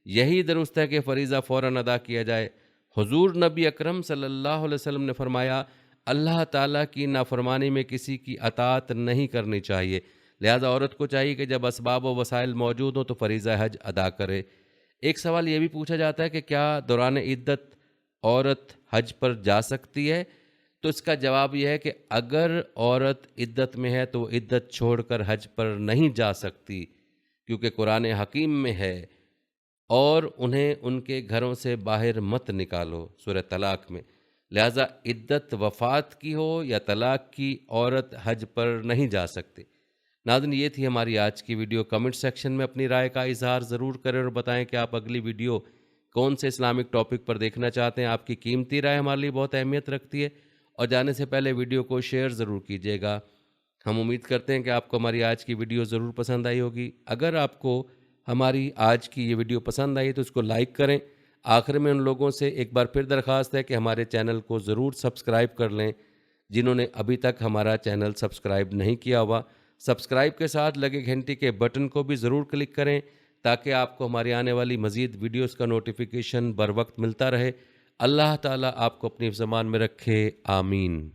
یہی درست ہے کہ فریضہ فوراً ادا کیا جائے۔ حضور نبی اکرم صلی اللہ علیہ وسلم نے فرمایا، اللہ تعالیٰ کی نافرمانی میں کسی کی اطاعت نہیں کرنی چاہیے، لہذا عورت کو چاہیے کہ جب اسباب و وسائل موجود ہوں تو فریضہ حج ادا کرے۔ ایک سوال یہ بھی پوچھا جاتا ہے کہ کیا دوران عدت عورت حج پر جا سکتی ہے؟ تو اس کا جواب یہ ہے کہ اگر عورت عدت میں ہے تو وہ عدت چھوڑ کر حج پر نہیں جا سکتی، کیونکہ قرآن حکیم میں ہے، اور انہیں ان کے گھروں سے باہر مت نکالو، سورہ طلاق میں۔ لہٰذا عدت وفات کی ہو یا طلاق کی، عورت حج پر نہیں جا سکتی۔ ناظرین، یہ تھی ہماری آج کی ویڈیو۔ کمنٹ سیکشن میں اپنی رائے کا اظہار ضرور کریں اور بتائیں کہ آپ اگلی ویڈیو کون سے اسلامک ٹاپک پر دیکھنا چاہتے ہیں۔ آپ کی قیمتی رائے ہمارے لیے بہت اہمیت رکھتی ہے، اور جانے سے پہلے ویڈیو کو شیئر ضرور کیجیے گا۔ ہم امید کرتے ہیں کہ آپ کو ہماری آج کی ویڈیو ضرور پسند آئی ہوگی۔ اگر آپ کو ہماری آج کی یہ ویڈیو پسند آئی تو اس کو لائک کریں۔ آخر میں ان لوگوں سے ایک بار پھر درخواست ہے کہ ہمارے چینل کو ضرور سبسکرائب کر لیں جنہوں نے ابھی تک ہمارا چینل سبسکرائب نہیں کیا ہوا۔ سبسکرائب کے ساتھ لگے گھنٹی کے بٹن کو بھی ضرور کلک کریں تاکہ آپ کو ہماری آنے والی مزید ویڈیوز کا نوٹیفیکیشن بر وقت ملتا رہے۔ اللہ تعالیٰ آپ کو اپنی زمان میں رکھے، آمین۔